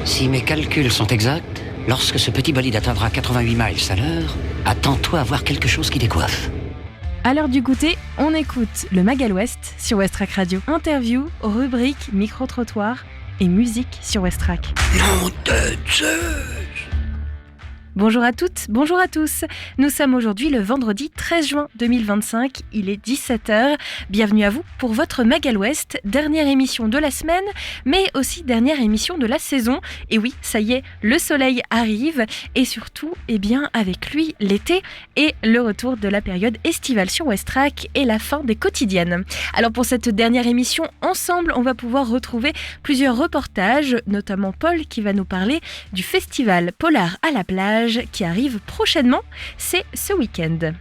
Si mes calculs sont exacts, lorsque ce petit bolide atteindra 88 miles à l'heure, attends-toi à voir quelque chose qui décoiffe. À l'heure du goûter, on écoute le Magal West sur Westrack Radio. Interview, rubrique, micro-trottoir et musique sur Westrack. Nom de Zeus! Bonjour à toutes, bonjour à tous. Nous sommes aujourd'hui le vendredi 13 juin 2025, il est 17h. Bienvenue à vous pour votre Magal West, dernière émission de la semaine, mais aussi dernière émission de la saison. Et oui, ça y est, le soleil arrive et surtout, avec lui, l'été et le retour de la période estivale sur Westrack et la fin des quotidiennes. Alors pour cette dernière émission, ensemble, on va pouvoir retrouver plusieurs reportages, notamment Paul qui va nous parler du festival Polar à la plage qui arrive prochainement, c'est ce week-end.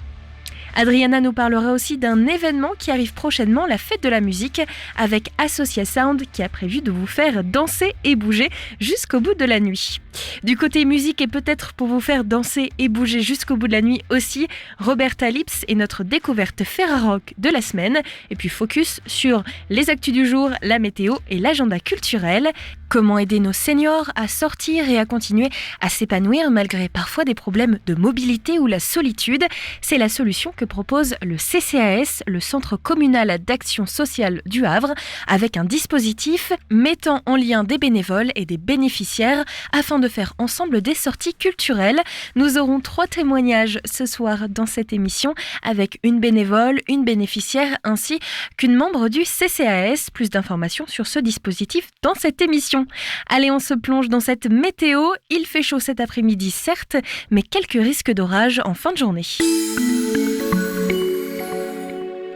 Adriana nous parlera aussi d'un événement qui arrive prochainement, la fête de la musique, avec Associa Sound qui a prévu de vous faire danser et bouger jusqu'au bout de la nuit. Du côté musique et peut-être pour vous faire danser et bouger jusqu'au bout de la nuit aussi, Roberta Lips est notre découverte Ferrarock de la semaine. Et puis focus sur les actus du jour, la météo et l'agenda culturel. Comment aider nos seniors à sortir et à continuer à s'épanouir malgré parfois des problèmes de mobilité ou la solitude. C'est la solution que propose le CCAS, le Centre communal d'action sociale du Havre, avec un dispositif mettant en lien des bénévoles et des bénéficiaires afin de faire ensemble des sorties culturelles. Nous aurons 3 témoignages ce soir dans cette émission avec une bénévole, une bénéficiaire ainsi qu'une membre du CCAS. Plus d'informations sur ce dispositif dans cette émission. Allez, on se plonge dans cette météo. Il fait chaud cet après-midi, certes, mais quelques risques d'orage en fin de journée.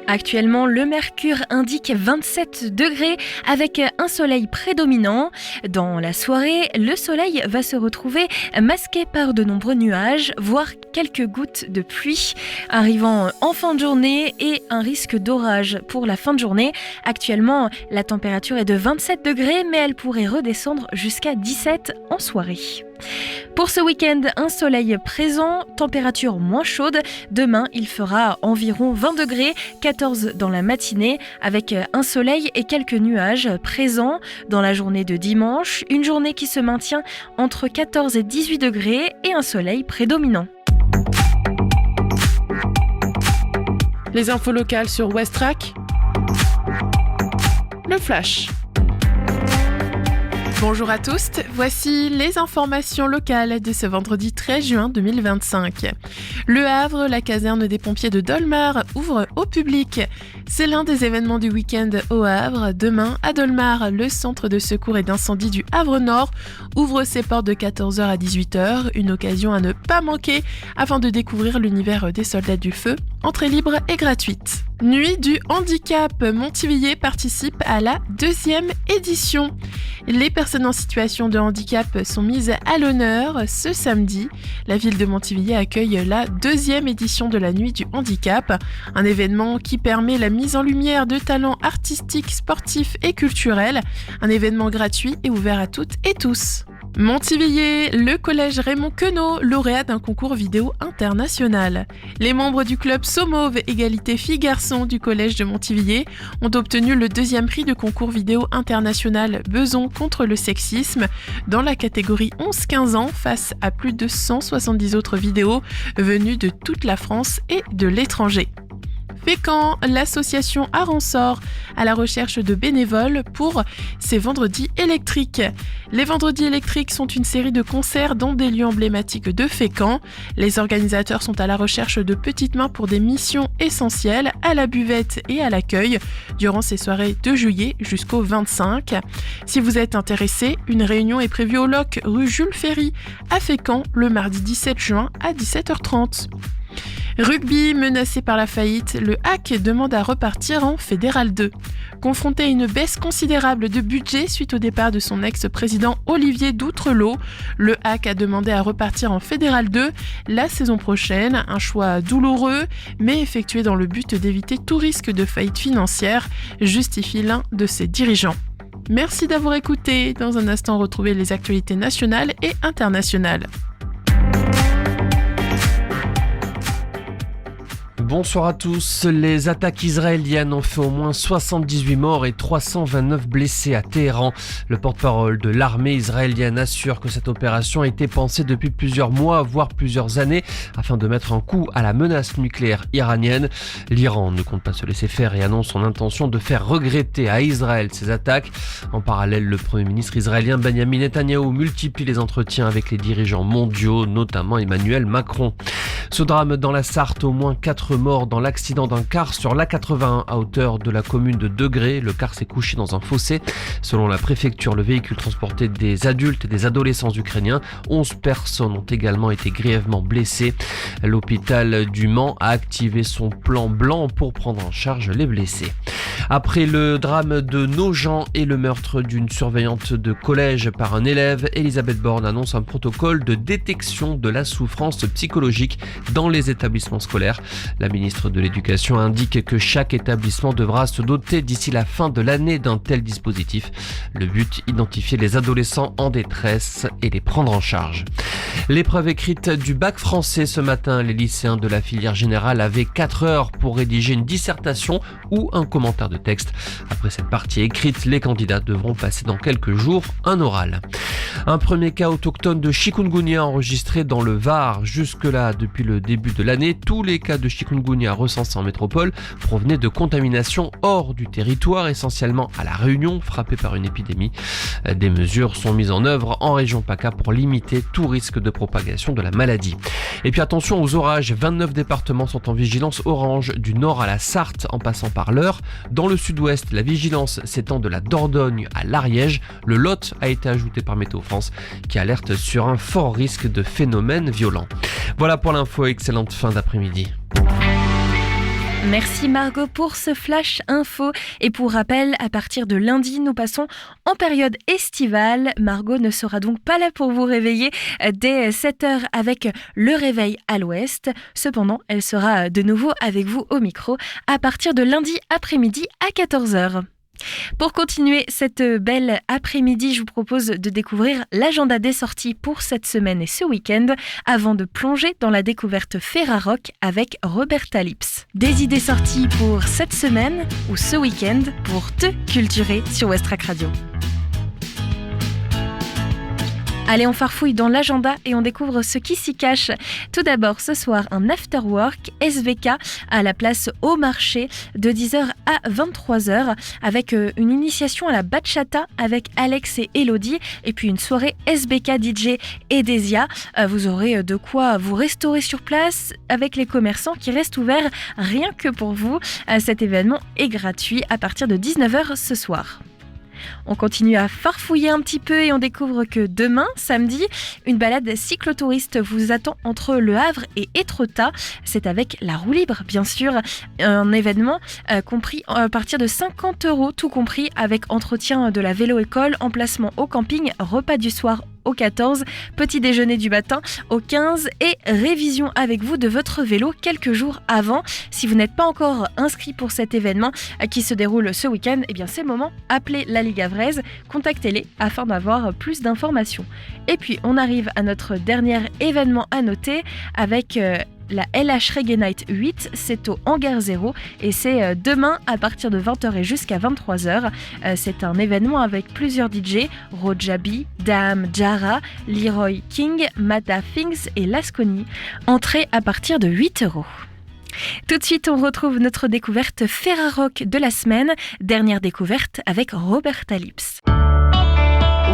Actuellement, le mercure indique 27 degrés avec un soleil prédominant. Dans la soirée, le soleil va se retrouver masqué par de nombreux nuages, voire quelques gouttes de pluie arrivant en fin de journée et un risque d'orage pour la fin de journée. Actuellement, la température est de 27 degrés, mais elle pourrait redescendre jusqu'à 17 en soirée. Pour ce week-end, un soleil présent, température moins chaude. Demain, il fera environ 20 degrés, 14 dans la matinée, avec un soleil et quelques nuages présents dans la journée de dimanche. Une journée qui se maintient entre 14 et 18 degrés et un soleil prédominant. Les infos locales sur Westrack. Le Flash. Bonjour à tous, voici les informations locales de ce vendredi 13 juin 2025. Le Havre, la caserne des pompiers de Dolmar, ouvre au public. C'est l'un des événements du week-end au Havre. Demain, à Dolmar, le centre de secours et d'incendie du Havre-Nord ouvre ses portes de 14h à 18h, une occasion à ne pas manquer afin de découvrir l'univers des soldats du feu. Entrée libre et gratuite. Nuit du handicap, Montivilliers participe à la 2e édition. Les personnes en situation de handicap sont mises à l'honneur ce samedi. La ville de Montivilliers accueille la 2e édition de la Nuit du handicap, un événement qui permet la mise en lumière de talents artistiques, sportifs et culturels. Un événement gratuit et ouvert à toutes et tous. Montivilliers, le collège Raymond Queneau, lauréat d'un concours vidéo international. Les membres du club Saumauve égalité filles-garçons du collège de Montivilliers ont obtenu le 2e prix de concours vidéo international Beson contre le sexisme dans la catégorie 11-15 ans face à plus de 170 autres vidéos venues de toute la France et de l'étranger. Fécamp, l'association Aransor à la recherche de bénévoles pour ses vendredis électriques. Les vendredis électriques sont une série de concerts dans des lieux emblématiques de Fécamp. Les organisateurs sont à la recherche de petites mains pour des missions essentielles à la buvette et à l'accueil durant ces soirées de juillet jusqu'au 25. Si vous êtes intéressé, une réunion est prévue au Loc rue Jules Ferry à Fécamp le mardi 17 juin à 17h30. Rugby, menacé par la faillite, le HAC demande à repartir en Fédéral 2. Confronté à une baisse considérable de budget suite au départ de son ex-président Olivier Doutrelau, le HAC a demandé à repartir en Fédéral 2 la saison prochaine. Un choix douloureux, mais effectué dans le but d'éviter tout risque de faillite financière, justifie l'un de ses dirigeants. Merci d'avoir écouté. Dans un instant, retrouvez les actualités nationales et internationales. Bonsoir à tous. Les attaques israéliennes ont fait au moins 78 morts et 329 blessés à Téhéran. Le porte-parole de l'armée israélienne assure que cette opération a été pensée depuis plusieurs mois, voire plusieurs années, afin de mettre un coup à la menace nucléaire iranienne. L'Iran ne compte pas se laisser faire et annonce son intention de faire regretter à Israël ces attaques. En parallèle, le Premier ministre israélien Benjamin Netanyahou multiplie les entretiens avec les dirigeants mondiaux, notamment Emmanuel Macron. Ce drame dans la Sarthe, au moins 4 morts dans l'accident d'un car sur l'A81 à hauteur de la commune de Degré. Le car s'est couché dans un fossé. Selon la préfecture, le véhicule transportait des adultes et des adolescents ukrainiens. 11 personnes ont également été grièvement blessées. L'hôpital du Mans a activé son plan blanc pour prendre en charge les blessés. Après le drame de Nogent et le meurtre d'une surveillante de collège par un élève, Elisabeth Borne annonce un protocole de détection de la souffrance psychologique dans les établissements scolaires. La ministre de l'Éducation indique que chaque établissement devra se doter d'ici la fin de l'année d'un tel dispositif. Le but, identifier les adolescents en détresse et les prendre en charge. L'épreuve écrite du bac français ce matin, les lycéens de la filière générale avaient 4 heures pour rédiger une dissertation ou un commentaire de texte. Après cette partie écrite, les candidats devront passer dans quelques jours un oral. Un premier cas autochtone de chikungunya enregistré dans le Var. Jusque-là, depuis le début de l'année, tous les cas de chikungunya recensés en métropole provenaient de contaminations hors du territoire, essentiellement à La Réunion, frappée par une épidémie. Des mesures sont mises en œuvre en région PACA pour limiter tout risque de propagation de la maladie. Et puis attention aux orages, 29 départements sont en vigilance orange, du nord à la Sarthe en passant par l'Eure. Dans le sud-ouest, la vigilance s'étend de la Dordogne à l'Ariège. Le Lot a été ajouté par Météo France qui alerte sur un fort risque de phénomènes violents. Voilà pour l'info, excellente fin d'après-midi. Merci Margot pour ce flash info. Et pour rappel, à partir de lundi, nous passons en période estivale. Margot ne sera donc pas là pour vous réveiller dès 7h avec le réveil à l'ouest. Cependant, elle sera de nouveau avec vous au micro à partir de lundi après-midi à 14h. Pour continuer cette belle après-midi, je vous propose de découvrir l'agenda des sorties pour cette semaine et ce week-end avant de plonger dans la découverte Ferrarock avec Roberta Lips. Des idées sorties pour cette semaine ou ce week-end pour te culturer sur Westrack Radio. Allez, on farfouille dans l'agenda et on découvre ce qui s'y cache. Tout d'abord, ce soir, un afterwork SVK à la place au marché de 10h à 23h avec une initiation à la bachata avec Alex et Elodie et puis une soirée SBK DJ et Desia. Vous aurez de quoi vous restaurer sur place avec les commerçants qui restent ouverts rien que pour vous. Cet événement est gratuit à partir de 19h ce soir. On continue à farfouiller un petit peu et on découvre que demain, samedi, une balade cyclotouriste vous attend entre Le Havre et Étretat. C'est avec la roue libre, bien sûr. Un événement compris à partir de 50 €, tout compris, avec entretien de la vélo-école, emplacement au camping, repas du soir au 14, petit déjeuner du matin au 15 et révision avec vous de votre vélo quelques jours avant. Si vous n'êtes pas encore inscrit pour cet événement qui se déroule ce week-end, eh bien c'est le moment, appelez la Ligue Havraise, contactez-les afin d'avoir plus d'informations. Et puis on arrive à notre dernier événement à noter avec la LH Reggae Night 8, c'est au Hangar 0 et c'est demain à partir de 20h et jusqu'à 23h. C'est un événement avec plusieurs DJ, Rojabi, Dam, Jara, Leroy King, Mata Things et Lasconi. Entrée à partir de 8 €. Tout de suite, on retrouve notre découverte Ferrarock de la semaine. Dernière découverte avec Roberta Lips.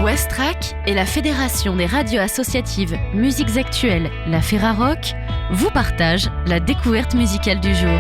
Westrack et la Fédération des radios associatives Musiques Actuelles, la Ferrarock, vous partagent la découverte musicale du jour.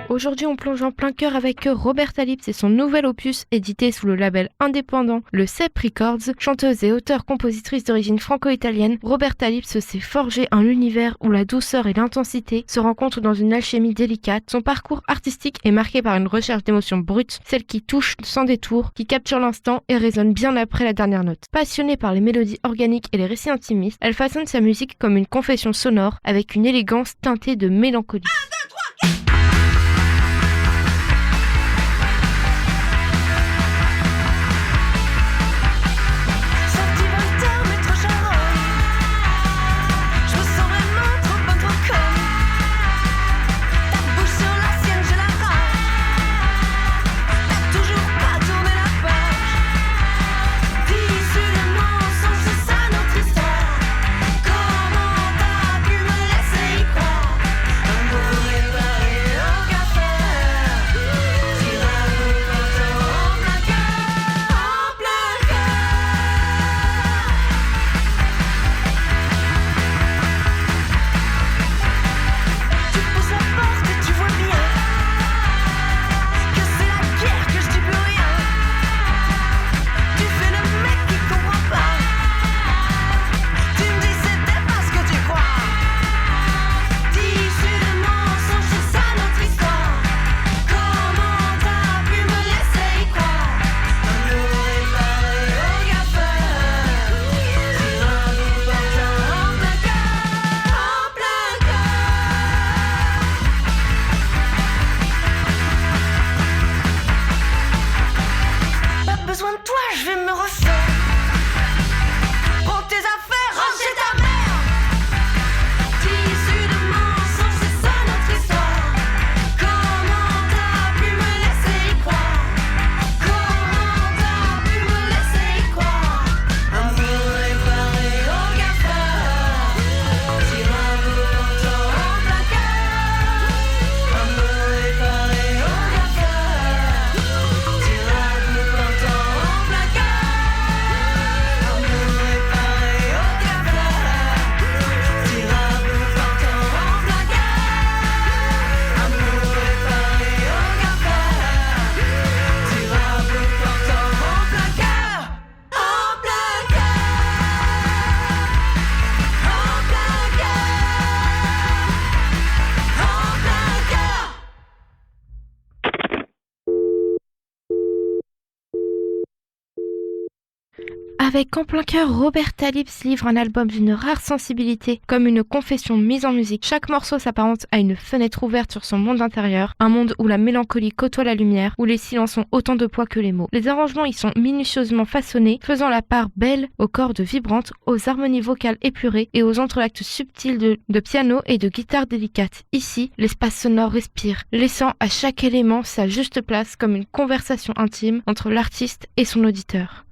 Aujourd'hui, on plonge en plein cœur avec Roberta Lips et son nouvel opus édité sous le label indépendant, le CEP Records. Chanteuse et auteure-compositrice d'origine franco-italienne, Roberta Lips s'est forgée un univers où la douceur et l'intensité se rencontrent dans une alchimie délicate. Son parcours artistique est marqué par une recherche d'émotions brutes, celle qui touche sans détour, qui capture l'instant et résonne bien après la dernière note. Passionnée par les mélodies organiques et les récits intimistes, elle façonne sa musique comme une confession sonore avec une élégance teintée de mélancolie. Avec en plein cœur, Robert Talib livre un album d'une rare sensibilité, comme une confession mise en musique. Chaque morceau s'apparente à une fenêtre ouverte sur son monde intérieur, un monde où la mélancolie côtoie la lumière, où les silences ont autant de poids que les mots. Les arrangements y sont minutieusement façonnés, faisant la part belle aux cordes vibrantes, aux harmonies vocales épurées et aux entrelactes subtils de piano et de guitare délicate. Ici, l'espace sonore respire, laissant à chaque élément sa juste place comme une conversation intime entre l'artiste et son auditeur.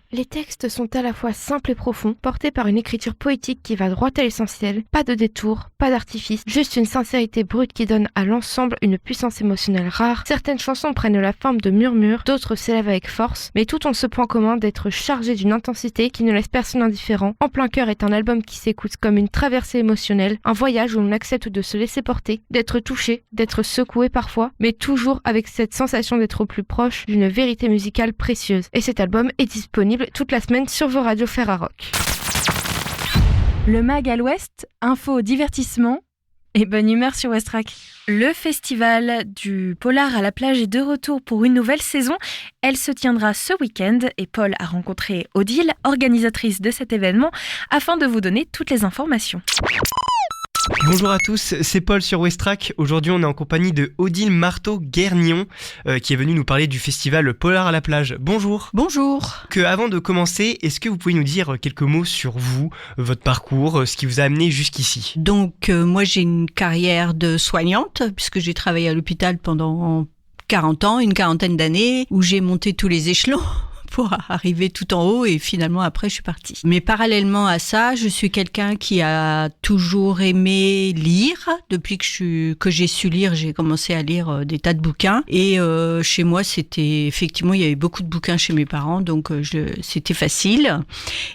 Les textes sont à la fois simples et profonds, portés par une écriture poétique qui va droit à l'essentiel, pas de détour, pas d'artifice, juste une sincérité brute qui donne à l'ensemble une puissance émotionnelle rare. Certaines chansons prennent la forme de murmures, d'autres s'élèvent avec force, mais tout ont ce point commun d'être chargées d'une intensité qui ne laisse personne indifférent. En plein cœur est un album qui s'écoute comme une traversée émotionnelle, un voyage où l'on accepte de se laisser porter, d'être touché, d'être secoué parfois, mais toujours avec cette sensation d'être au plus proche d'une vérité musicale précieuse. Et cet album est disponible toute la semaine sur vos radios Ferrarock. Le Mag à l'Ouest, info, divertissement et bonne humeur sur Westrack. Le festival du Polar à la plage est de retour pour une nouvelle saison. Elle se tiendra ce week-end et Paul a rencontré Odile, organisatrice de cet événement, afin de vous donner toutes les informations. Bonjour à tous, c'est Paul sur Westrack. Aujourd'hui, on est en compagnie de Odile Marteau-Guernion qui est venue nous parler du festival Polar à la plage. Bonjour. Bonjour. Avant de commencer, est-ce que vous pouvez nous dire quelques mots sur vous, votre parcours, ce qui vous a amené jusqu'ici ? Donc, moi, j'ai une carrière de soignante, puisque j'ai travaillé à l'hôpital pendant 40 ans, une quarantaine d'années, où j'ai monté tous les échelons pour arriver tout en haut et finalement après je suis partie. Mais parallèlement à ça, je suis quelqu'un qui a toujours aimé lire. Depuis que j'ai su lire, j'ai commencé à lire des tas de bouquins. Et chez moi, effectivement, il y avait beaucoup de bouquins chez mes parents, donc c'était facile.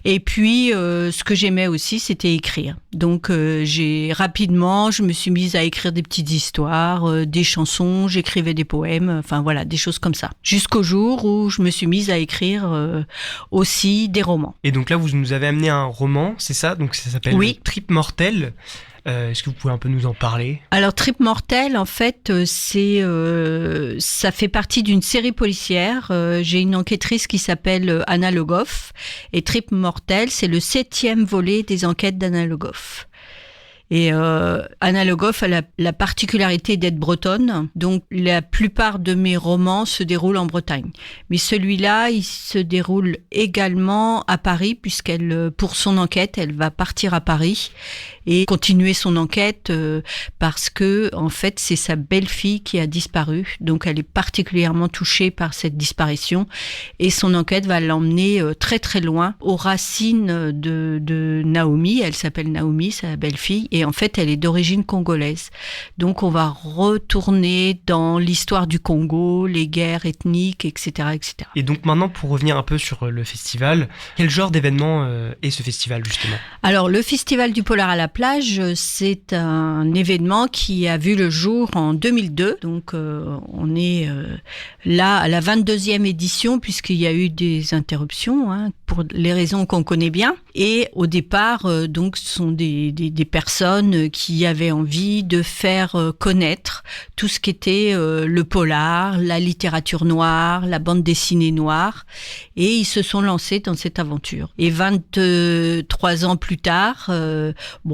Et puis, ce que j'aimais aussi, c'était écrire. Donc, je me suis mise à écrire des petites histoires, des chansons, j'écrivais des poèmes, enfin voilà, des choses comme ça. Jusqu'au jour où je me suis mise à écrire aussi des romans. Et donc là, vous nous avez amené un roman, c'est ça? Donc ça s'appelle Trip Mortel. Est-ce que vous pouvez un peu nous en parler? Alors, Trip Mortel, en fait, ça fait partie d'une série policière. J'ai une enquêtrice qui s'appelle Anna Le Goff. Et Trip Mortel, c'est le 7e volet des enquêtes d'Anna Le Goff. Et Anna Le Goff a la particularité d'être bretonne, donc la plupart de mes romans se déroulent en Bretagne. Mais celui-là, il se déroule également à Paris, pour son enquête, elle va partir à Paris et continuer son enquête parce que, en fait, c'est sa belle-fille qui a disparu. Donc, elle est particulièrement touchée par cette disparition et son enquête va l'emmener très très loin aux racines de Naomi. Elle s'appelle Naomi, sa belle-fille, et en fait, elle est d'origine congolaise. Donc, on va retourner dans l'histoire du Congo, les guerres ethniques, etc., etc. Et donc maintenant, pour revenir un peu sur le festival, quel genre d'événement est ce festival, justement? Alors, le Festival du Polar à la plage, c'est un événement qui a vu le jour en 2002. Donc, on est là à la 22e édition, puisqu'il y a eu des interruptions, pour les raisons qu'on connaît bien. Et au départ, donc, ce sont des personnes qui avaient envie de faire connaître tout ce qu'était le polar, la littérature noire, la bande dessinée noire. Et ils se sont lancés dans cette aventure. Et 23 ans plus tard,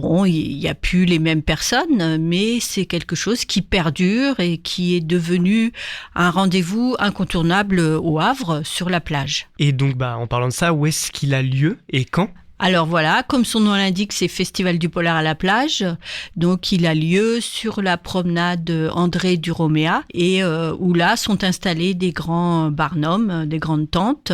il n'y a plus les mêmes personnes, mais c'est quelque chose qui perdure et qui est devenu un rendez-vous incontournable au Havre, sur la plage. Et donc, en parlant de ça, où est-ce qu'il a lieu et quand? Alors voilà, comme son nom l'indique, c'est Festival du Polar à la plage. Donc il a lieu sur la promenade André Duroméa et où là sont installés des grands barnums, des grandes tentes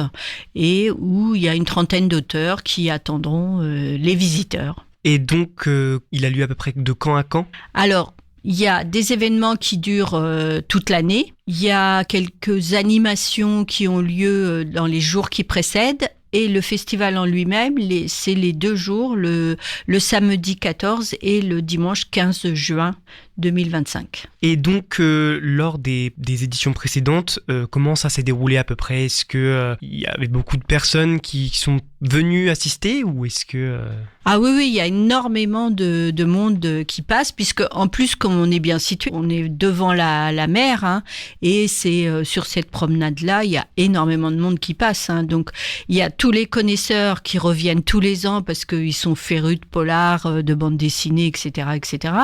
et où il y a une trentaine d'auteurs qui attendront les visiteurs. Et donc il a lieu à peu près de quand à quand? Alors, il y a des événements qui durent toute l'année. Il y a quelques animations qui ont lieu dans les jours qui précèdent. Et le festival en lui-même, c'est les 2 jours, le samedi 14 et le dimanche 15 juin 2025. Et donc, lors des éditions précédentes, comment ça s'est déroulé à peu près? Est-ce qu'il y avait beaucoup de personnes qui sont venues assister ou est-ce que... Ah oui, il y a énormément de monde qui passe, puisque en plus, comme on est bien situé, on est devant la mer, et c'est sur cette promenade-là, il y a énormément de monde qui passe. Donc, il y a tous les connaisseurs qui reviennent tous les ans parce qu'ils sont férus de polar, de bande dessinée, etc., etc.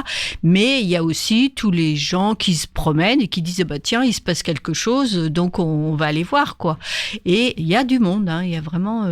Mais il y a aussi tous les gens qui se promènent et qui disent tiens, il se passe quelque chose, donc on va aller voir, quoi. Et il y a du monde, il y a vraiment...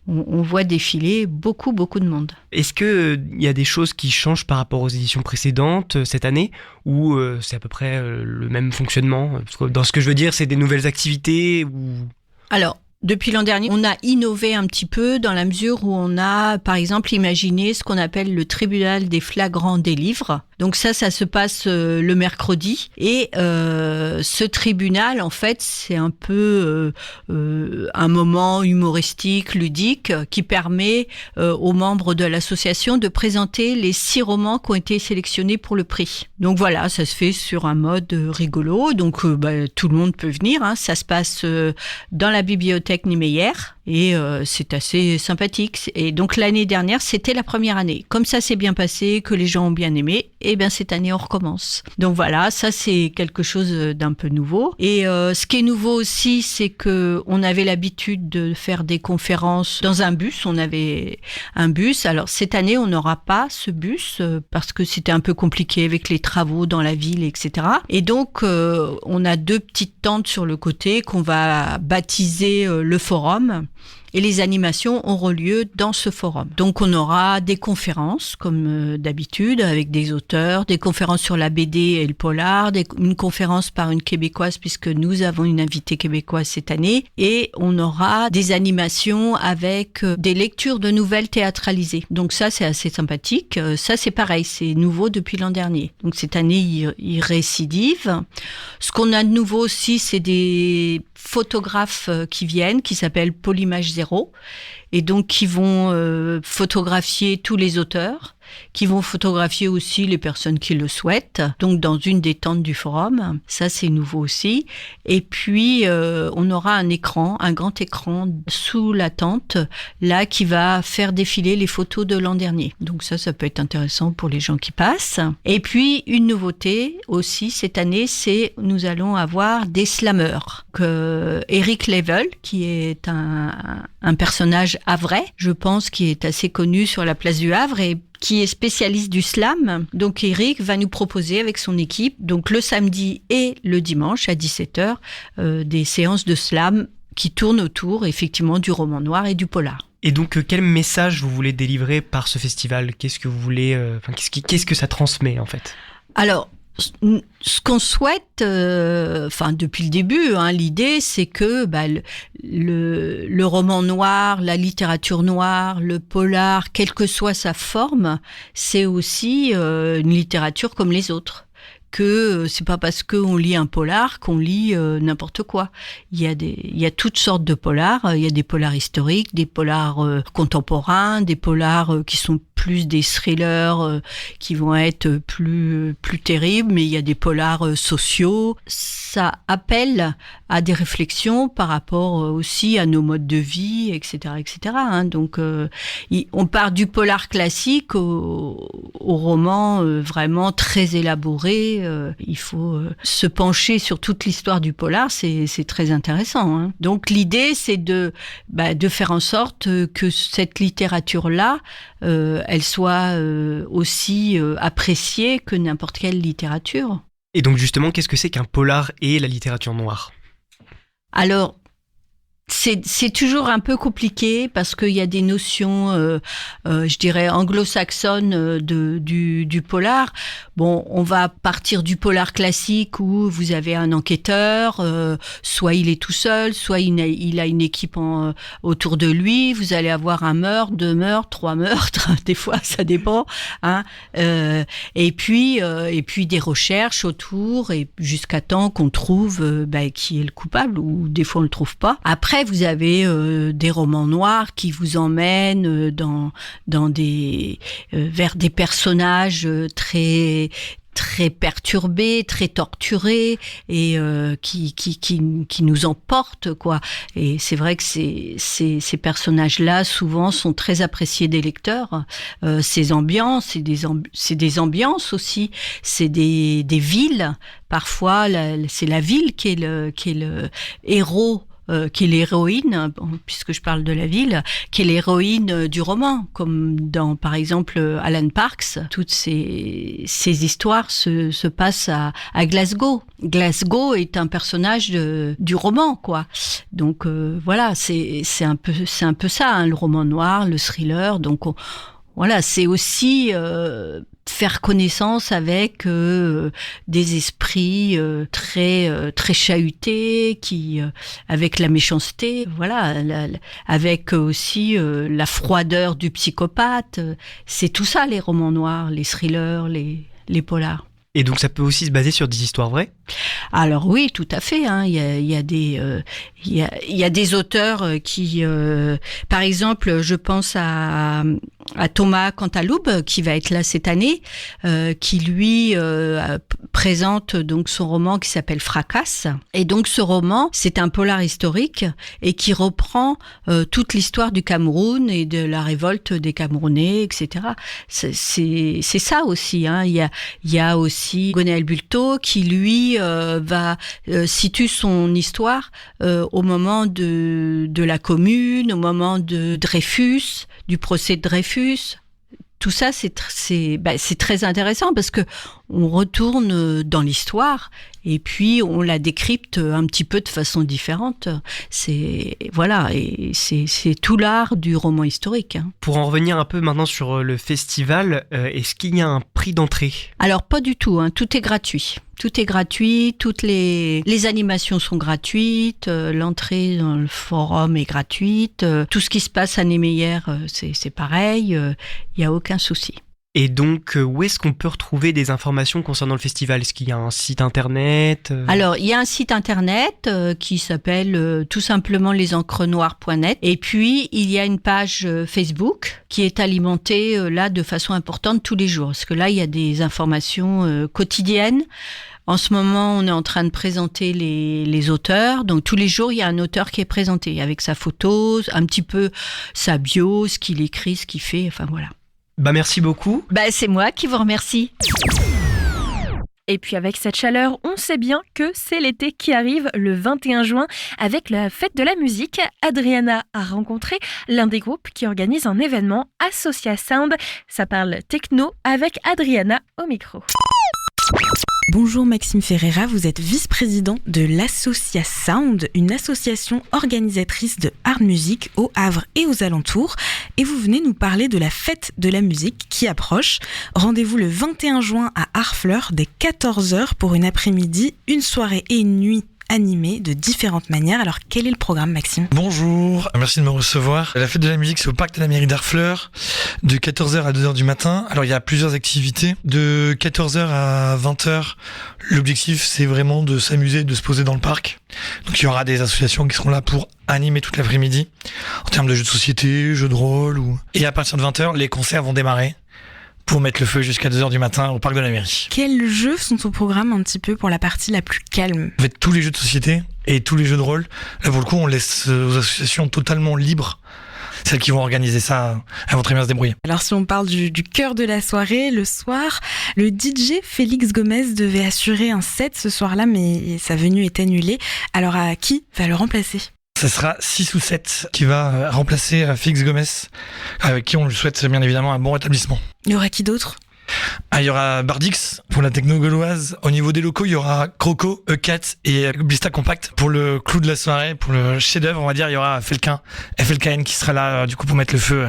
On voit défiler beaucoup de monde. Est-ce qu'il y a des choses qui changent par rapport aux éditions précédentes cette année ou c'est à peu près le même fonctionnement? Parce que dans ce que je veux dire, c'est des nouvelles activités ou... Alors, depuis l'an dernier, on a innové un petit peu dans la mesure où on a, par exemple, imaginé ce qu'on appelle le tribunal des flagrants des livres. Donc ça se passe le mercredi. Et ce tribunal, en fait, c'est un peu un moment humoristique, ludique, qui permet aux membres de l'association de présenter les 6 romans qui ont été sélectionnés pour le prix. Donc voilà, ça se fait sur un mode rigolo. Donc tout le monde peut venir. Ça se passe dans la bibliothèque Niemeyer et c'est assez sympathique. Et donc l'année dernière, c'était la première année. Comme ça s'est bien passé, que les gens ont bien aimé, et bien cette année on recommence. Donc voilà, ça c'est quelque chose d'un peu nouveau. Et ce qui est nouveau aussi, c'est que on avait l'habitude de faire des conférences dans un bus. On avait un bus. Alors cette année, on n'aura pas ce bus parce que c'était un peu compliqué avec les travaux dans la ville, etc. Et donc on a 2 petites tentes sur le côté qu'on va baptiser le forum. Et les animations auront lieu dans ce forum. Donc on aura des conférences, comme d'habitude, avec des auteurs, des conférences sur la BD et le polar, une conférence par une Québécoise, puisque nous avons une invitée québécoise cette année, et on aura des animations avec des lectures de nouvelles théâtralisées. Donc ça, c'est assez sympathique. Ça, c'est pareil, c'est nouveau depuis l'an dernier. Donc cette année, il récidive. Ce qu'on a de nouveau aussi, c'est des photographes qui viennent, qui s'appellent Polymage Zéro, et donc qui vont photographier tous les auteurs, qui vont photographier aussi les personnes qui le souhaitent, donc dans une des tentes du forum. Ça, c'est nouveau aussi. Et puis, on aura un grand écran sous la tente, là, qui va faire défiler les photos de l'an dernier. Donc ça peut être intéressant pour les gens qui passent. Et puis, une nouveauté aussi cette année, c'est nous allons avoir des slammeurs. Eric Level, qui est un personnage havrais, je pense, qui est assez connu sur la place du Havre et qui est spécialiste du slam. Donc Eric va nous proposer avec son équipe, donc le samedi et le dimanche à 17h, des séances de slam qui tournent autour effectivement du roman noir et du polar. Et donc quel message vous voulez délivrer par ce festival ? Qu'est-ce que vous voulez qu'est-ce que ça transmet en fait ? Alors, ce qu'on souhaite, depuis le début, l'idée c'est que le roman noir, la littérature noire, le polar, quelle que soit sa forme, c'est aussi une littérature comme les autres. Que c'est pas parce qu'on lit un polar qu'on lit n'importe quoi. Il y a toutes sortes de polars. Il y a des polars historiques, des polars contemporains, des polars qui sont plus des thrillers qui vont être plus terribles, mais il y a des polars sociaux. Ça appelle à des réflexions par rapport aussi à nos modes de vie, etc., etc. Donc, on part du polar classique au roman vraiment très élaboré. Il faut se pencher sur toute l'histoire du polar, c'est très intéressant. Donc, l'idée, c'est de faire en sorte que cette littérature-là, elle soit aussi appréciée que n'importe quelle littérature. Et donc justement, qu'est-ce que c'est qu'un polar et la littérature noire ? Alors, c'est toujours un peu compliqué parce qu'il y a des notions, je dirais, anglo-saxonnes du polar. Bon, on va partir du polar classique où vous avez un enquêteur, soit il est tout seul, soit il a une équipe autour de lui. Vous allez avoir un meurtre, 2 meurtres, 3 meurtres, des fois, ça dépend. Et puis des recherches autour et jusqu'à temps qu'on trouve qui est le coupable ou des fois on le trouve pas. Après, vous avez des romans noirs qui vous emmènent vers des personnages très perturbés, très torturés et qui nous emportent, quoi. Et c'est vrai que ces personnages-là souvent sont très appréciés des lecteurs. Ces ambiances, c'est des ambiances aussi, c'est des villes. Parfois, c'est la ville qui est le héros. Qui est l'héroïne, puisque je parle de la ville, qui est l'héroïne du roman, comme dans, par exemple, Alan Parks. Toutes ces histoires se passent à Glasgow. Glasgow est un personnage du roman, quoi. Donc voilà, c'est un peu ça, le roman noir, le thriller. Donc voilà, c'est aussi faire connaissance avec des esprits très chahutés, avec la méchanceté, voilà, avec aussi la froideur du psychopathe. C'est tout ça, les romans noirs, les thrillers, les polars. Et donc ça peut aussi se baser sur des histoires vraies ? Alors oui, tout à fait. Il y a des auteurs qui, par exemple, je pense à Thomas Cantaloupe qui va être là cette année, qui lui présente donc son roman qui s'appelle Fracasse. Et donc ce roman, c'est un polar historique et qui reprend toute l'histoire du Cameroun et de la révolte des Camerounais, etc. C'est ça aussi. Il y a aussi Gwenaël Bulto qui lui situe son histoire au moment de la Commune, au moment de Dreyfus, du procès de Dreyfus. Tout ça, c'est très intéressant parce que on retourne dans l'histoire et puis on la décrypte un petit peu de façon différente. C'est tout l'art du roman historique. Pour en revenir un peu maintenant sur le festival, est-ce qu'il y a un prix d'entrée ? Alors pas du tout, tout est gratuit. Tout est gratuit, toutes les animations sont gratuites, l'entrée dans le forum est gratuite, tout ce qui se passe à Niemeyer, c'est pareil, il n'y a aucun souci. Et donc, où est-ce qu'on peut retrouver des informations concernant le festival ? Est-ce qu'il y a un site internet ? Alors, il y a un site internet qui s'appelle tout simplement lesencrenoirs.net. Et puis, il y a une page Facebook qui est alimentée là de façon importante tous les jours. Parce que là, il y a des informations quotidiennes. En ce moment, on est en train de présenter les auteurs. Donc, tous les jours, il y a un auteur qui est présenté avec sa photo, un petit peu sa bio, ce qu'il écrit, ce qu'il fait, enfin voilà. Merci beaucoup. C'est moi qui vous remercie. Et puis avec cette chaleur, on sait bien que c'est l'été qui arrive le 21 juin avec la fête de la musique. Adriana a rencontré l'un des groupes qui organise un événement, Associa Sound. Ça parle techno avec Adriana au micro. Bonjour Maxime Ferreira, vous êtes vice-président de l'Associa Sound, une association organisatrice de hard music au Havre et aux alentours. Et vous venez nous parler de la fête de la musique qui approche. Rendez-vous le 21 juin à Harfleur dès 14h pour une après-midi, une soirée et une nuit animée de différentes manières. Alors quel est le programme, Maxime ? Bonjour, merci de me recevoir. La fête de la musique, c'est au parc de la mairie d'Harfleur de 14h à 2h du matin. Alors il y a plusieurs activités. De 14h à 20h, l'objectif c'est vraiment de s'amuser, de se poser dans le parc. Donc il y aura des associations qui seront là pour animer toute l'après-midi en termes de jeux de société, jeux de rôle. Et à partir de 20h, les concerts vont démarrer pour mettre le feu jusqu'à 2h du matin au parc de la mairie. Quels jeux sont au programme un petit peu pour la partie la plus calme ? En fait, tous les jeux de société et tous les jeux de rôle, là pour le coup, on laisse aux associations totalement libres. Celles qui vont organiser ça, elles vont très bien se débrouiller. Alors si on parle du cœur de la soirée, le soir, le DJ Félix Gomez devait assurer un set ce soir-là, mais sa venue est annulée. Alors à qui va le remplacer ? Ça sera 6 ou 7 qui va remplacer Félix Gomez, avec qui on lui souhaite bien évidemment un bon rétablissement. Il y aura qui d'autre ? Il y aura Bardix pour la techno gauloise. Au niveau des locaux, il y aura Croco, E4 et Blista Compact. Pour le clou de la soirée, pour le chef-d'œuvre, on va dire, il y aura FLKN qui sera là du coup pour mettre le feu,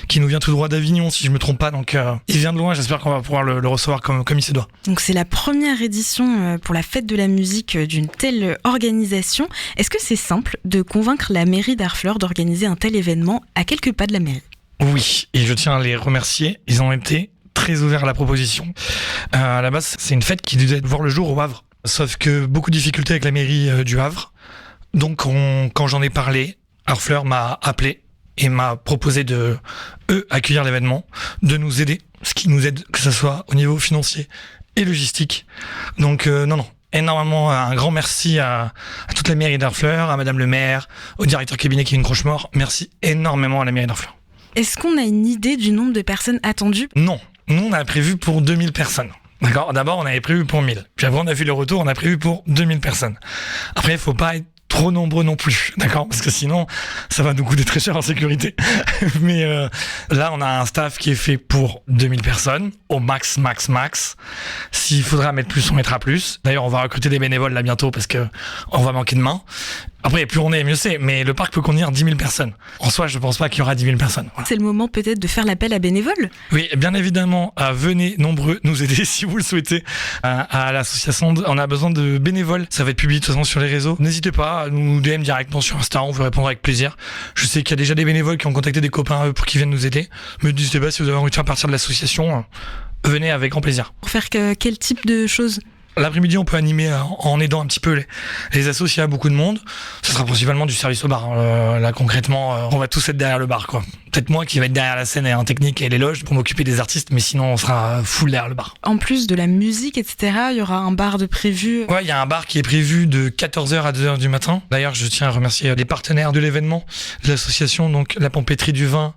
qui nous vient tout droit d'Avignon si je me trompe pas. Donc il vient de loin, j'espère qu'on va pouvoir le recevoir comme il se doit. Donc c'est la première édition pour la fête de la musique d'une telle organisation. Est-ce que c'est simple de convaincre la mairie d'Harfleur d'organiser un tel événement à quelques pas de la mairie ? Oui, et je tiens à les remercier. Ils ont été très ouvert à la proposition. À la base, c'est une fête qui devait voir le jour au Havre. Sauf que beaucoup de difficultés avec la mairie du Havre. Donc, quand j'en ai parlé, Harfleur m'a appelé et m'a proposé de, accueillir l'événement, de nous aider. Ce qui nous aide, que ce soit au niveau financier et logistique. Donc, non. Énormément, un grand merci à toute la mairie d'Harfleur, à madame le maire, au directeur cabinet Kevin Crochemort. Merci énormément à la mairie d'Harfleur. Est-ce qu'on a une idée du nombre de personnes attendues ? Non. Nous, on a prévu pour 2000 personnes. D'accord ? D'abord, on avait prévu pour 1000. Puis après, on a fait le retour, on a prévu pour 2000 personnes. Après, il faut pas être trop nombreux non plus. D'accord ? Parce que sinon, ça va nous coûter très cher en sécurité. Mais là, on a un staff qui est fait pour 2000 personnes, au max. S'il faudra mettre plus, on mettra plus. D'ailleurs, on va recruter des bénévoles là bientôt parce que on va manquer de main. Après, plus on est, mieux c'est. Mais le parc peut contenir 10 000 personnes. En soi, je pense pas qu'il y aura 10 000 personnes. Voilà. C'est le moment peut-être de faire l'appel à bénévoles ? Oui, bien évidemment. Venez nombreux nous aider si vous le souhaitez. À l'association, on a besoin de bénévoles. Ça va être publié de toute façon sur les réseaux. N'hésitez pas à nous DM directement sur Insta. On vous répondra avec plaisir. Je sais qu'il y a déjà des bénévoles qui ont contacté des copains pour qu'ils viennent nous aider. Mais n'hésitez pas si vous avez envie de faire partie de l'association. Venez avec grand plaisir. Pour faire quel type de choses ? L'après-midi, on peut animer en aidant un petit peu les assos s'il y a beaucoup de monde. Ce sera principalement du service au bar. Là, concrètement, on va tous être derrière le bar, quoi. Peut-être moi qui va être derrière la scène et en technique et les loges pour m'occuper des artistes, mais sinon, on sera full derrière le bar. En plus de la musique, etc., il y aura un bar de prévu. Ouais, il y a un bar qui est prévu de 14h à 2h du matin. D'ailleurs, je tiens à remercier les partenaires de l'événement, l'association, donc la Pampéterie du Vin,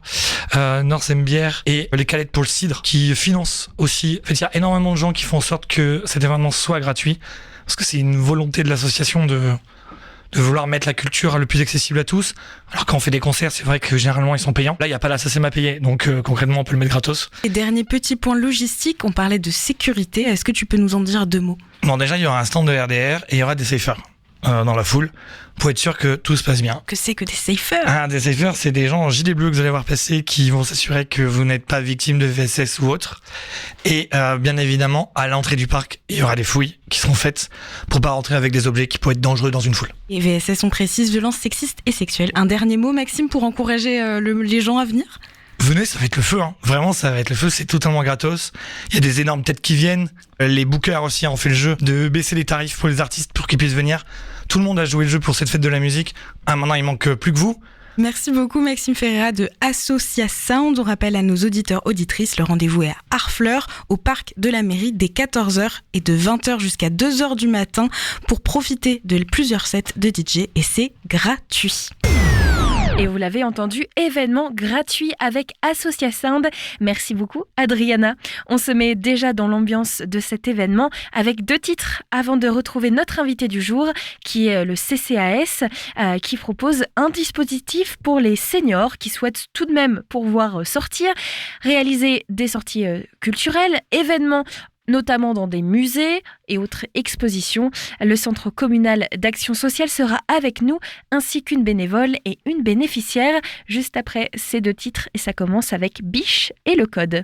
Norsem Bière et les Calettes pour le cidre, qui financent aussi. En fait, il y a énormément de gens qui font en sorte que cet événement soit gratuit, parce que c'est une volonté de l'association de de vouloir mettre la culture le plus accessible à tous. Alors quand on fait des concerts, c'est vrai que généralement ils sont payants. Là, il n'y a pas la SACEM à payer, donc concrètement, on peut le mettre gratos. Et dernier petit point logistique, on parlait de sécurité. Est-ce que tu peux nous en dire 2 mots ? Bon, déjà, il y aura un stand de RDR et il y aura des safers dans la foule pour être sûr que tout se passe bien. Que c'est que des safers ? Des safers, c'est des gens en gilet bleu que vous allez voir passer qui vont s'assurer que vous n'êtes pas victime de VSS ou autre. Et bien évidemment, à l'entrée du parc, il y aura des fouilles qui seront faites pour pas rentrer avec des objets qui pourraient être dangereux dans une foule. Et VSS, on précise, violences sexistes et sexuelles. Un dernier mot, Maxime, pour encourager les gens à venir ? Venez, ça va être le feu, hein. Vraiment, ça va être le feu, c'est totalement gratos. Il y a des énormes têtes qui viennent. Les bookers aussi ont fait le jeu de baisser les tarifs pour les artistes pour qu'ils puissent venir. Tout le monde a joué le jeu pour cette fête de la musique. Maintenant, il manque plus que vous. Merci beaucoup Maxime Ferreira de Associa Sound. On rappelle à nos auditeurs auditrices, le rendez-vous est à Harfleur, au parc de la mairie, dès 14h et de 20h jusqu'à 2h du matin pour profiter de plusieurs sets de DJ et c'est gratuit. Et vous l'avez entendu, événement gratuit avec Associa Sound. Merci beaucoup Adriana. On se met déjà dans l'ambiance de cet événement avec 2 titres avant de retrouver notre invité du jour qui est le CCAS qui propose un dispositif pour les seniors qui souhaitent tout de même pouvoir sortir, réaliser des sorties culturelles, événements notamment dans des musées et autres expositions. Le Centre communal d'action sociale sera avec nous, ainsi qu'une bénévole et une bénéficiaire, juste après ces 2 titres. Et ça commence avec Biche et le Code.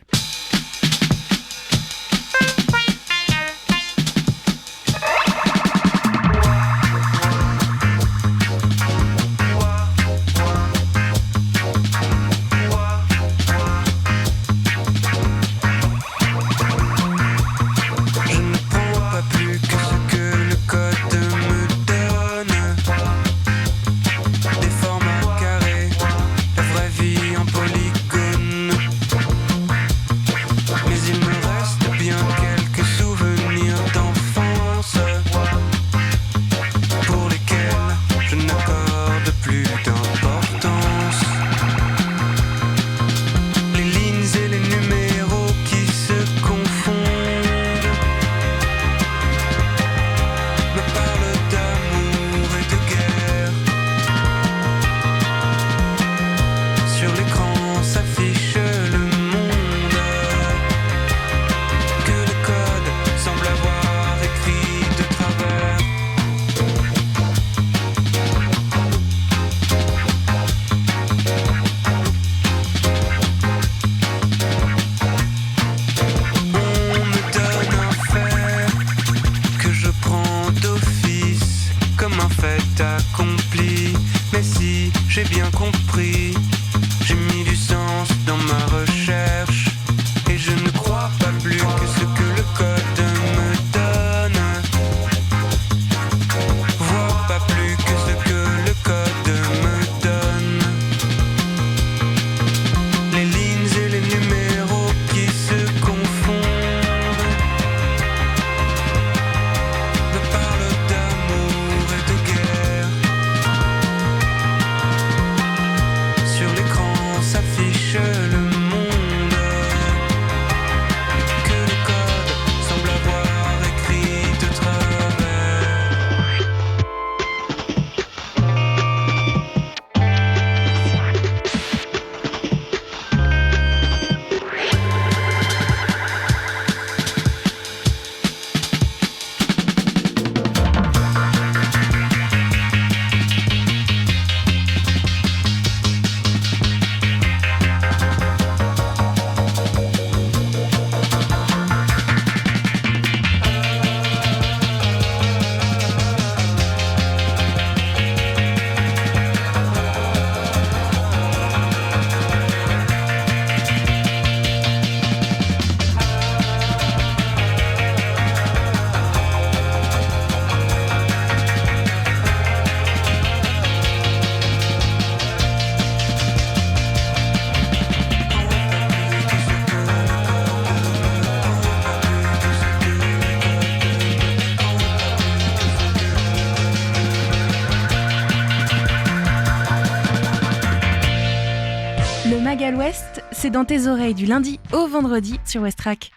Magal West, c'est dans tes oreilles du lundi au vendredi sur Westrack.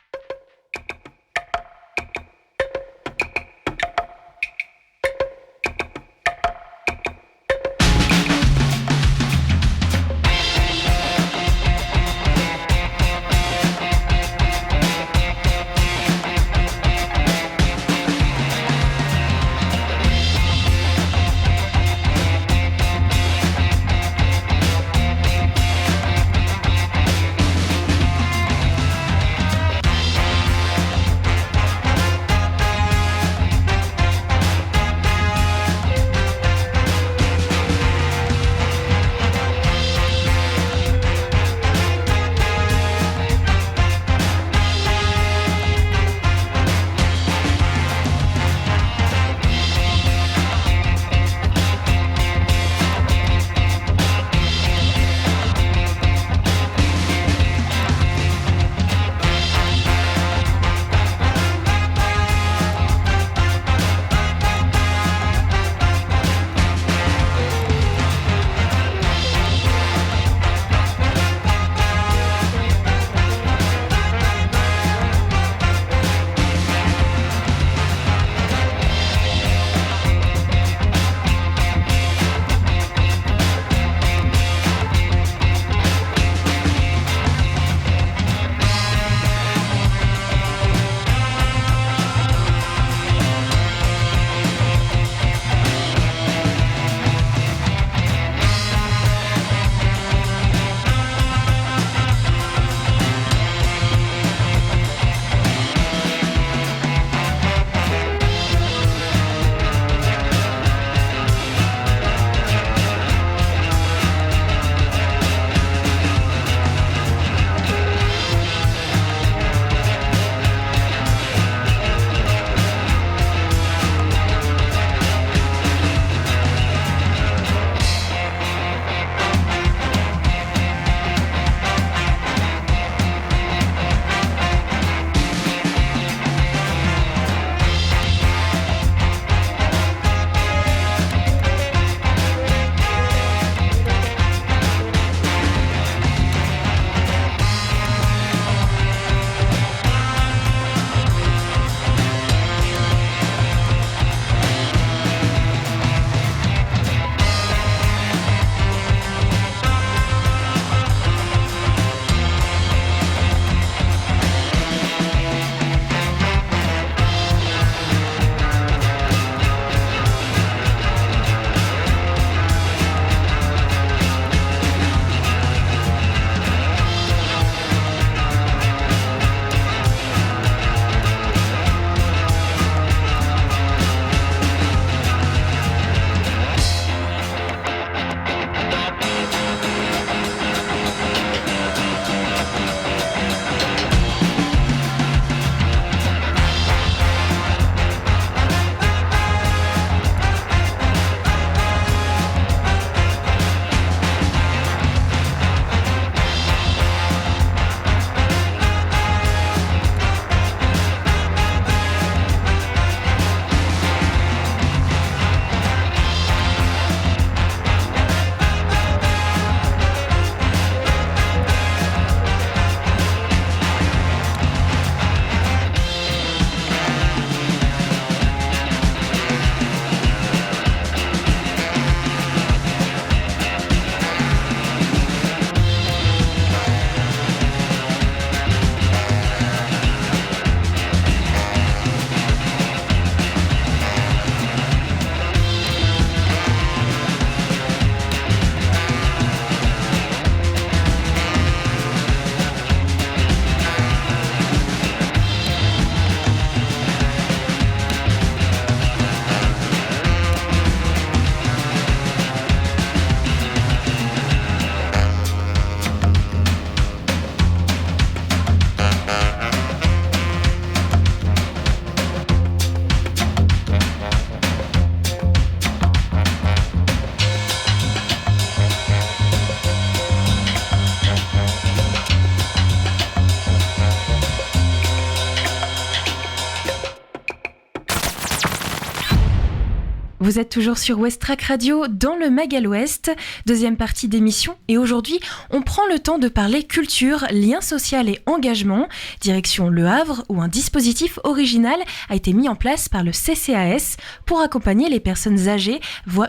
Vous êtes toujours sur Westrack Radio dans le Magal Ouest, deuxième partie d'émission. Et aujourd'hui, on prend le temps de parler culture, lien social et engagement. Direction Le Havre, où un dispositif original a été mis en place par le CCAS pour accompagner les personnes âgées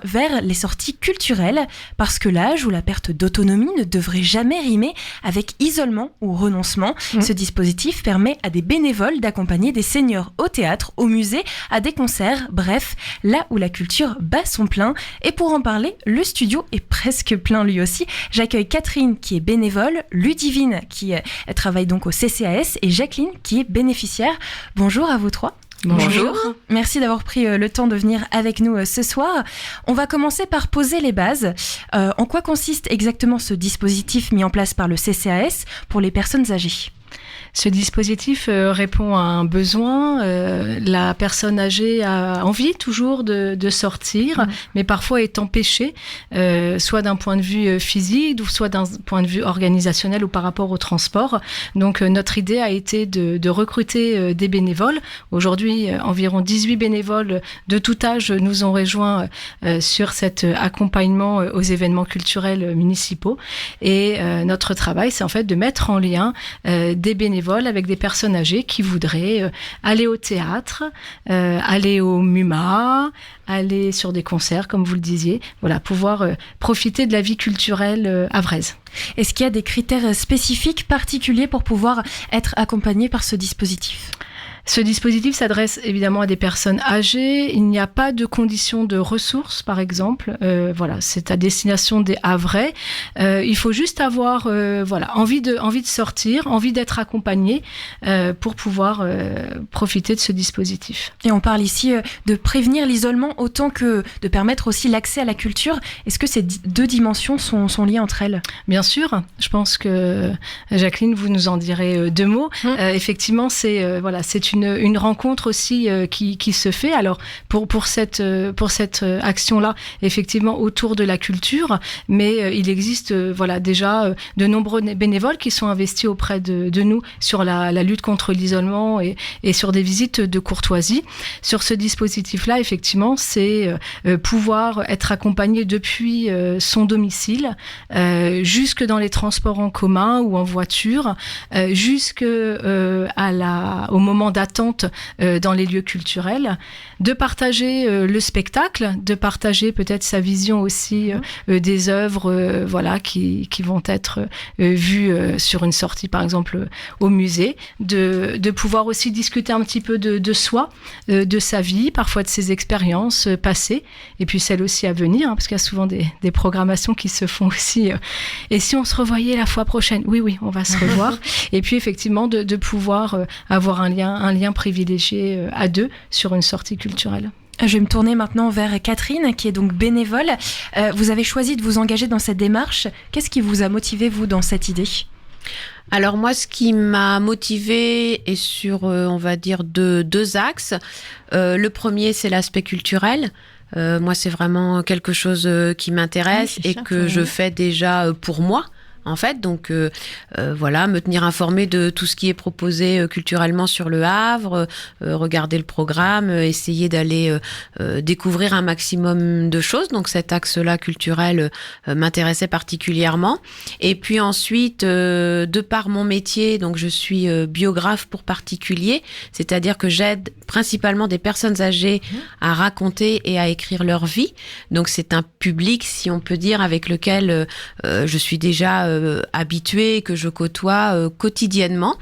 vers les sorties culturelles. Parce que l'âge ou la perte d'autonomie ne devrait jamais rimer avec isolement ou renoncement. Ce dispositif permet à des bénévoles d'accompagner des seniors au théâtre, au musée, à des concerts, bref, là où la culture bat son plein. Et pour en parler, le studio est presque plein lui aussi. J'accueille Catherine qui est bénévole, Ludivine qui travaille donc au CCAS et Jacqueline qui est bénéficiaire. Bonjour à vous trois. Bonjour. Merci d'avoir pris le temps de venir avec nous ce soir. On va commencer par poser les bases. En quoi consiste exactement ce dispositif mis en place par le CCAS pour les personnes âgées ? Ce dispositif répond à un besoin. La personne âgée a envie toujours de sortir, mais parfois est empêchée, soit d'un point de vue physique, soit d'un point de vue organisationnel ou par rapport au transport. Donc notre idée a été de recruter des bénévoles. Aujourd'hui, environ 18 bénévoles de tout âge nous ont rejoints sur cet accompagnement aux événements culturels municipaux. Et notre travail, c'est en fait de mettre en lien des bénévoles avec des personnes âgées qui voudraient aller au théâtre, aller au MUMA, aller sur des concerts, comme vous le disiez, voilà, pouvoir profiter de la vie culturelle havraise. Est-ce qu'il y a des critères spécifiques, particuliers pour pouvoir être accompagné par ce dispositif ? Ce dispositif s'adresse évidemment à des personnes âgées. Il n'y a pas de conditions de ressources, par exemple. Voilà, c'est à destination des Havrais. Il faut juste avoir envie de sortir, envie d'être accompagné pour pouvoir profiter de ce dispositif. Et on parle ici de prévenir l'isolement autant que de permettre aussi l'accès à la culture. Est-ce que ces deux dimensions sont liées entre elles ? Bien sûr. Je pense que Jacqueline, vous nous en direz deux mots. Effectivement, c'est une rencontre aussi qui se fait. Alors pour cette action-là, effectivement autour de la culture, mais il existe déjà de nombreux bénévoles qui sont investis auprès de nous sur la lutte contre l'isolement et sur des visites de courtoisie. Sur ce dispositif-là, effectivement, c'est pouvoir être accompagné depuis son domicile, jusque dans les transports en commun ou en voiture, jusque au moment d'attente dans les lieux culturels, de partager le spectacle, de partager peut-être sa vision aussi des œuvres qui vont être vues sur une sortie par exemple au musée, de pouvoir aussi discuter un petit peu de soi, de sa vie, parfois de ses expériences passées et puis celles aussi à venir, parce qu'il y a souvent des programmations qui se font aussi. Et si on se revoyait la fois prochaine ? Oui, on va se revoir. Et puis effectivement de pouvoir avoir un lien privilégié à deux sur une sortie culturelle. Je vais me tourner maintenant vers Catherine, qui est donc bénévole. Vous avez choisi de vous engager dans cette démarche. Qu'est-ce qui vous a motivé, vous, dans cette idée ? Alors moi, ce qui m'a motivée est sur, on va dire, deux axes. Le premier, c'est l'aspect culturel. Moi, c'est vraiment quelque chose qui m'intéresse et que je fais déjà pour moi. En fait, donc me tenir informée de tout ce qui est proposé culturellement sur le Havre, regarder le programme, essayer d'aller découvrir un maximum de choses. Donc cet axe-là culturel m'intéressait particulièrement. Et puis ensuite, de par mon métier, donc je suis biographe pour particuliers, c'est-à-dire que j'aide principalement des personnes âgées à raconter et à écrire leur vie. Donc c'est un public, si on peut dire, avec lequel je suis déjà habituée, que je côtoie quotidiennement.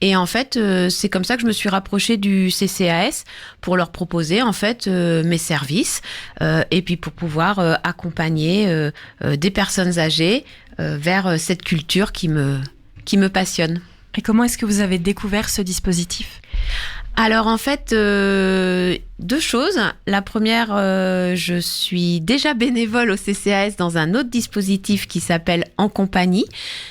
Et en fait, c'est comme ça que je me suis rapprochée du CCAS pour leur proposer en fait mes services et puis pour pouvoir accompagner des personnes âgées vers cette culture qui me passionne. Et comment est-ce que vous avez découvert ce dispositif ? Alors en fait, deux choses. La première, je suis déjà bénévole au CCAS dans un autre dispositif qui s'appelle En Compagnie.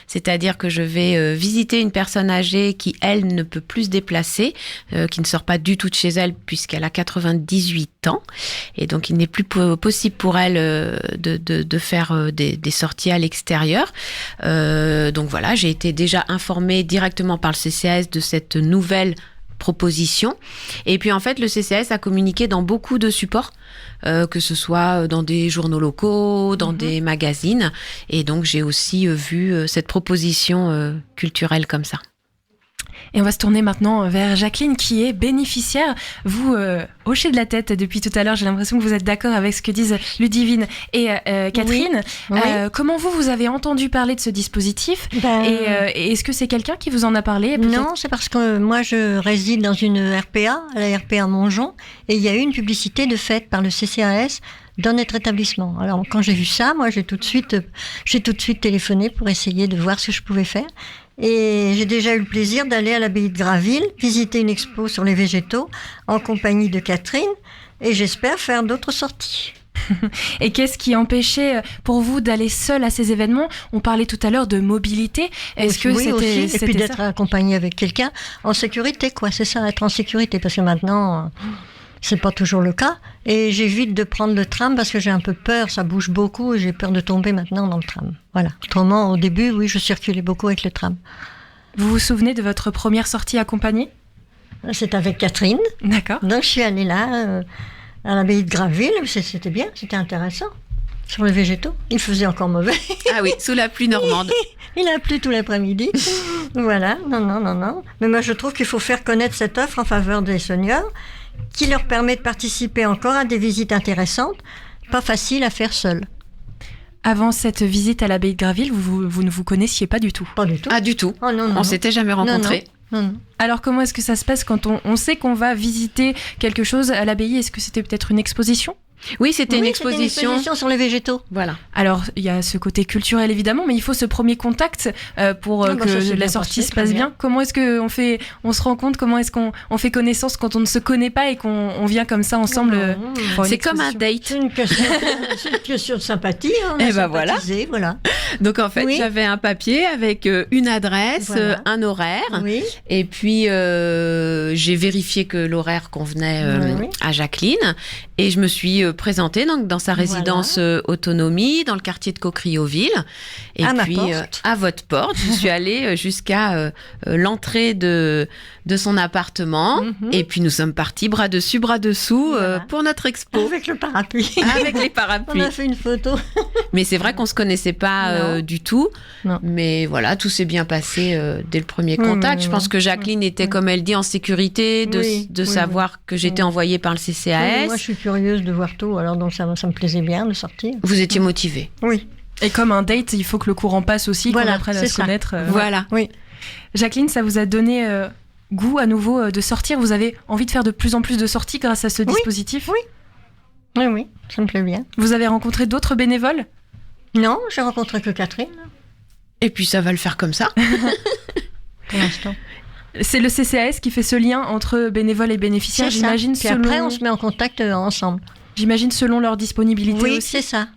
C'est-à-dire que je vais visiter une personne âgée qui, elle, ne peut plus se déplacer, qui ne sort pas du tout de chez elle puisqu'elle a 98 ans. Et donc, il n'est plus possible pour elle de faire des sorties à l'extérieur. Donc voilà, j'ai été déjà informée directement par le CCAS de cette nouvelle propositions. Et puis en fait, le CCAS a communiqué dans beaucoup de supports, que ce soit dans des journaux locaux, dans des magazines. Et donc j'ai aussi vu cette proposition culturelle comme ça. Et on va se tourner maintenant vers Jacqueline qui est bénéficiaire. Vous hochez de la tête depuis tout à l'heure, j'ai l'impression que vous êtes d'accord avec ce que disent Ludivine et Catherine. Oui. Comment vous avez entendu parler de ce dispositif et est-ce que c'est quelqu'un qui vous en a parlé Non, c'est parce que moi je réside dans une RPA, à la RPA Montjon, et il y a eu une publicité de faite par le CCAS dans notre établissement. Alors quand j'ai vu ça, moi j'ai tout de suite téléphoné pour essayer de voir ce que je pouvais faire. Et j'ai déjà eu le plaisir d'aller à l'abbaye de Graville, visiter une expo sur les végétaux en compagnie de Catherine, et j'espère faire d'autres sorties. Et qu'est-ce qui empêchait pour vous d'aller seul à ces événements ? On parlait tout à l'heure de mobilité. Est-ce que oui, aussi. Et puis d'être ça accompagné avec quelqu'un en sécurité, quoi. C'est ça, être en sécurité, parce que maintenant, c'est pas toujours le cas. Et j'évite de prendre le tram parce que j'ai un peu peur, ça bouge beaucoup et j'ai peur de tomber maintenant dans le tram. Voilà. Autrement, au début, oui, je circulais beaucoup avec le tram. Vous vous souvenez de votre première sortie accompagnée ? C'est avec Catherine. D'accord. Donc je suis allée là, à l'abbaye de Graville. C'était bien, c'était intéressant. Sur les végétaux. Il faisait encore mauvais. Ah oui, sous la pluie normande. Il a plu tout l'après-midi. Voilà, non. Mais moi, je trouve qu'il faut faire connaître cette offre en faveur des seniors, qui leur permet de participer encore à des visites intéressantes, pas faciles à faire seules. Avant cette visite à l'abbaye de Graville, vous ne vous connaissiez pas du tout ? Pas du tout. Ah, du tout. Oh, non, on s'était jamais rencontrés. Non. Alors comment est-ce que ça se passe quand on sait qu'on va visiter quelque chose à l'abbaye ? Est-ce que c'était peut-être une exposition ? Oui, c'était une exposition. exposition. Une exposition sur les végétaux. Voilà. Alors, il y a ce côté culturel évidemment, mais il faut ce premier contact pour que la sortie se passe bien. Comment est-ce qu'on se rend compte ? Comment est-ce qu'on fait connaissance quand on ne se connaît pas et qu'on vient comme ça ensemble C'est comme un date. C'est une question de sympathie. Et ben voilà. Donc en fait, j'avais un papier avec une adresse, un horaire. Oui. Et puis, j'ai vérifié que l'horaire convenait à Jacqueline. Et je me suis présentée donc, dans sa résidence autonomie, dans le quartier de Cocriauville. Et puis, à votre porte, je suis allée jusqu'à l'entrée de son appartement. Et puis, nous sommes partis bras dessus, bras dessous pour notre expo. Avec le parapluie. Avec les parapluies. On a fait une photo. Mais c'est vrai qu'on ne se connaissait pas du tout. Non. Mais voilà, tout s'est bien passé dès le premier contact. Je pense que Jacqueline était, comme elle dit, en sécurité de savoir que j'étais envoyée par le CCAS. Moi, je suis curieuse de voir tout. Alors, donc, ça me plaisait bien de sortir. Vous étiez motivée. Oui. Et comme un date, il faut que le courant passe aussi, qu'on apprenne à se connaître. Voilà. Oui. Jacqueline, ça vous a donné goût à nouveau de sortir ? Vous avez envie de faire de plus en plus de sorties grâce à ce dispositif ? Oui, ça me plaît bien. Vous avez rencontré d'autres bénévoles ? Non, j'ai rencontré que Catherine. Et puis ça va le faire comme ça. Pour l'instant. C'est le CCAS qui fait ce lien entre bénévoles et bénéficiaires, j'imagine. Puis après, on se met en contact ensemble. J'imagine selon leur disponibilité aussi. Oui, c'est ça.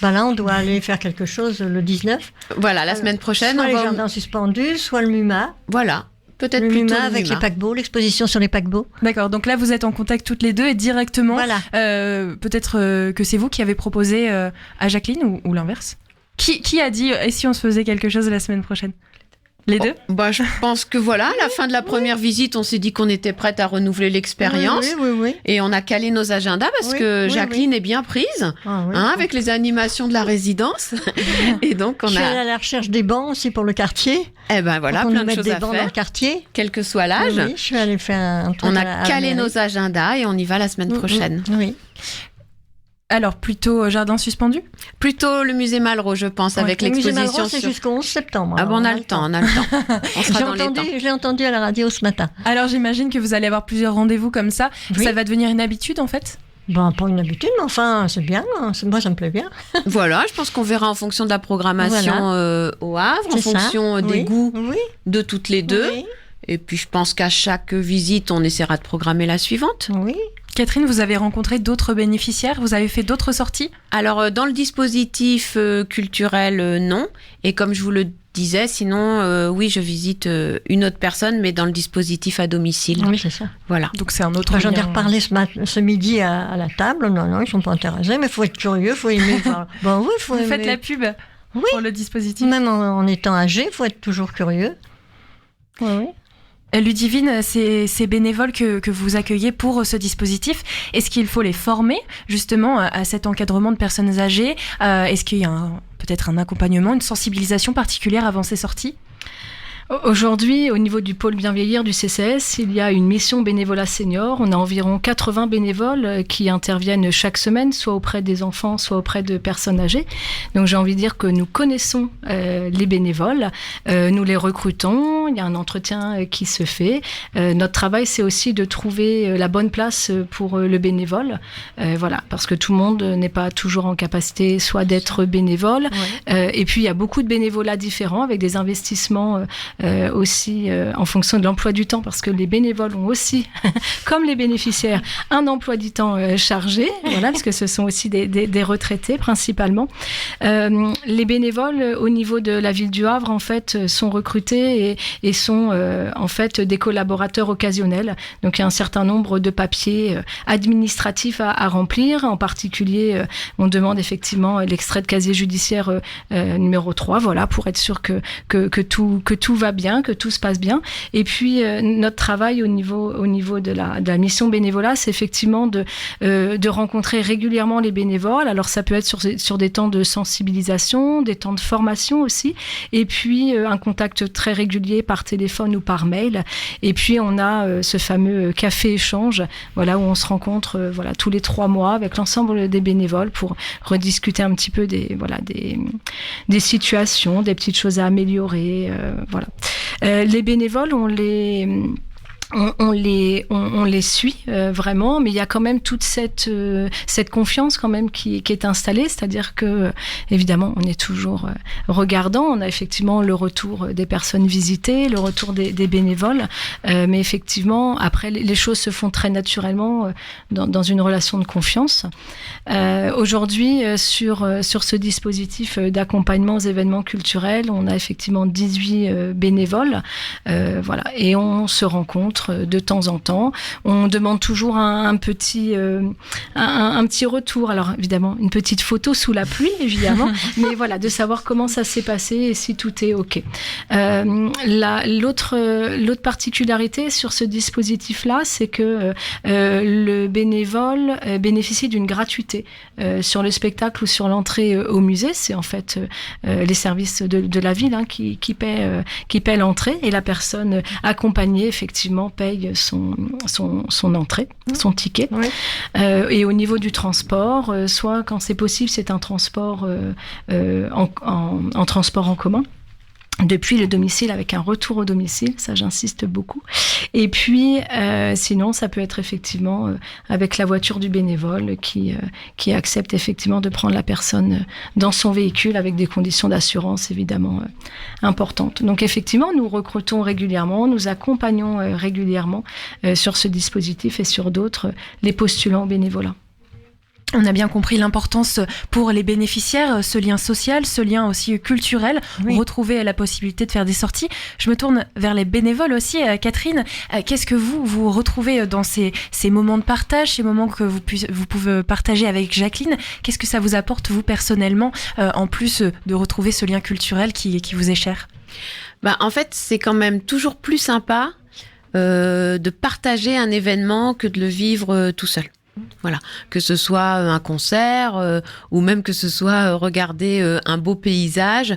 Ben là, on doit aller faire quelque chose le 19. Voilà, la semaine prochaine. Soit les jardins suspendus, soit le MUMA. Voilà. Peut-être le plutôt MUMA avec les paquebots, l'exposition sur les paquebots. D'accord, donc là vous êtes en contact toutes les deux et directement, peut-être que c'est vous qui avez proposé à Jacqueline ou l'inverse. Qui a dit et si on se faisait quelque chose la semaine prochaine ? Les deux ? Je pense que voilà, à la fin de la première visite, on s'est dit qu'on était prête à renouveler l'expérience. Oui. Et on a calé nos agendas parce que Jacqueline est bien prise avec les animations de la résidence. Et donc, je suis allée à la recherche des bancs aussi pour le quartier. Eh ben voilà, plein de choses à dans faire. le quartier. Quel que soit l'âge. Oui, je suis allée faire un truc. On a calé nos agendas et on y va la semaine prochaine. Oui. Alors, plutôt jardin suspendu ? Plutôt le musée Malraux, je pense, avec l'exposition. Le musée Malraux, c'est jusqu'au 11 septembre. Ah bon, on a le temps. On sera dans les temps. Je l'ai entendu à la radio ce matin. Alors, j'imagine que vous allez avoir plusieurs rendez-vous comme ça. Oui. Ça va devenir une habitude, en fait ? Pas une habitude, mais enfin, c'est bien. Moi, ça me plaît bien. Voilà, je pense qu'on verra en fonction de la programmation au Havre, en fonction des goûts de toutes les deux. Oui. Et puis, je pense qu'à chaque visite, on essaiera de programmer la suivante. Oui. Catherine, vous avez rencontré d'autres bénéficiaires ? Vous avez fait d'autres sorties ? Alors, dans le dispositif culturel, non. Et comme je vous le disais, sinon, oui, je visite une autre personne, mais dans le dispositif à domicile. Oui, c'est ça. Voilà. Donc, c'est un autre J'en ai reparlé ce midi à la table. Non, ils ne sont pas intéressés, mais il faut être curieux, il faut aimer. Oui, faut aimer. Vous faites la pub pour le dispositif ? Même en étant âgé, il faut être toujours curieux. Oui. Ludivine, ces bénévoles que vous accueillez pour ce dispositif, est-ce qu'il faut les former justement à cet encadrement de personnes âgées ? Est-ce qu'il y a peut-être un accompagnement, une sensibilisation particulière avant ces sorties ? Aujourd'hui, au niveau du pôle Bien Vieillir du CCS, il y a une mission bénévolat senior. On a environ 80 bénévoles qui interviennent chaque semaine, soit auprès des enfants, soit auprès de personnes âgées. Donc j'ai envie de dire que nous connaissons les bénévoles, nous les recrutons, il y a un entretien qui se fait. Notre travail, c'est aussi de trouver la bonne place pour le bénévole, voilà, parce que tout le monde n'est pas toujours en capacité soit d'être bénévole, et puis il y a beaucoup de bénévolats différents avec des investissements aussi en fonction de l'emploi du temps, parce que les bénévoles ont aussi, comme les bénéficiaires, un emploi du temps chargé, voilà, parce que ce sont aussi des retraités principalement. Les bénévoles au niveau de la ville du Havre en fait sont recrutés et sont en fait des collaborateurs occasionnels. Donc il y a un certain nombre de papiers administratifs à remplir. En particulier, on demande effectivement l'extrait de casier judiciaire numéro 3, voilà, pour être sûr que tout va bien, que tout se passe bien. Et puis notre travail au niveau de la mission bénévolat, c'est effectivement de rencontrer régulièrement les bénévoles. Alors ça peut être sur des temps de sensibilisation, des temps de formation aussi, et puis un contact très régulier par téléphone ou par mail. Et puis on a ce fameux café échange, voilà, où on se rencontre tous les 3 mois avec l'ensemble des bénévoles pour rediscuter un petit peu des situations, des petites choses à améliorer, voilà. Les bénévoles, on les suit vraiment, mais il y a quand même toute cette confiance quand même qui est installée, c'est-à-dire que évidemment on est toujours regardant, on a effectivement le retour des personnes visitées, le retour des bénévoles, mais effectivement après les choses se font très naturellement dans une relation de confiance. Aujourd'hui sur ce dispositif d'accompagnement aux événements culturels, on a effectivement 18 bénévoles, voilà, et on se rencontre de temps en temps. On demande toujours un petit retour. Alors évidemment, une petite photo sous la pluie, évidemment, mais voilà, de savoir comment ça s'est passé et si tout est OK. L'autre particularité sur ce dispositif-là, c'est que le bénévole bénéficie d'une gratuité sur le spectacle ou sur l'entrée au musée. C'est en fait les services de la ville qui paient l'entrée, et la personne accompagnée, effectivement, paye son entrée, son ticket. Oui. Et au niveau du transport, soit quand c'est possible, c'est un transport en transport en commun, depuis le domicile avec un retour au domicile, ça j'insiste beaucoup. Et puis sinon ça peut être effectivement avec la voiture du bénévole qui accepte effectivement de prendre la personne dans son véhicule avec des conditions d'assurance évidemment importantes. Donc effectivement nous recrutons régulièrement, nous accompagnons régulièrement sur ce dispositif et sur d'autres les postulants au bénévolat. On a bien compris l'importance pour les bénéficiaires, ce lien social, ce lien aussi culturel, oui. Retrouver la possibilité de faire des sorties. Je me tourne vers les bénévoles aussi. Catherine, qu'est-ce que vous retrouvez dans ces moments de partage, ces moments que vous pouvez partager avec Jacqueline? Qu'est-ce que ça vous apporte, vous, personnellement, en plus de retrouver ce lien culturel qui vous est cher? En fait, c'est quand même toujours plus sympa de partager un événement que de le vivre tout seul. Voilà, que ce soit un concert ou même que ce soit regarder un beau paysage,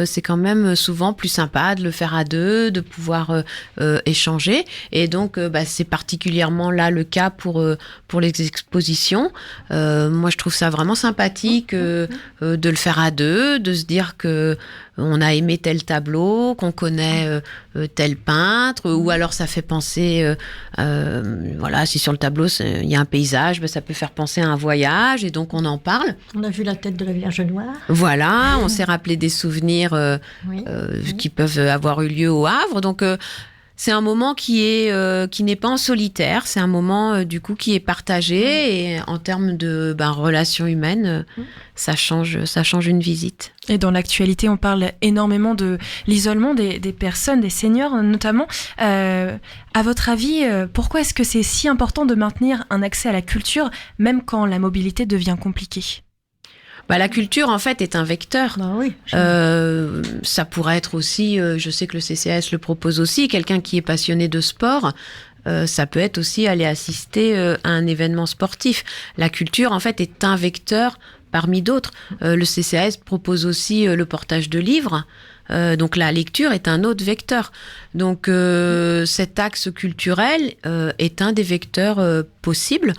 c'est quand même souvent plus sympa de le faire à deux, de pouvoir échanger. Et donc, c'est particulièrement là le cas pour les expositions. Moi, je trouve ça vraiment sympathique de le faire à deux, de se dire que on a aimé tel tableau, qu'on connaît tel peintre, ou alors ça fait penser, voilà, si sur le tableau il y a un paysage, ça peut faire penser à un voyage, et donc on en parle. On a vu la tête de la Vierge Noire. Voilà, on s'est rappelé des souvenirs qui peuvent avoir eu lieu au Havre, donc c'est un moment qui n'est pas en solitaire, c'est un moment du coup qui est partagé, et en termes de relations humaines, ça change une visite. Et dans l'actualité, on parle énormément de l'isolement des personnes, des seniors notamment. À votre avis, pourquoi est-ce que c'est si important de maintenir un accès à la culture, même quand la mobilité devient compliquée ? La culture, en fait, est un vecteur. Oui. Ça pourrait être aussi, je sais que le CCAS le propose aussi, quelqu'un qui est passionné de sport, ça peut être aussi aller assister à un événement sportif. La culture, en fait, est un vecteur parmi d'autres. Le CCAS propose aussi le portage de livres. Donc la lecture est un autre vecteur. Donc cet axe culturel est un des vecteurs possibles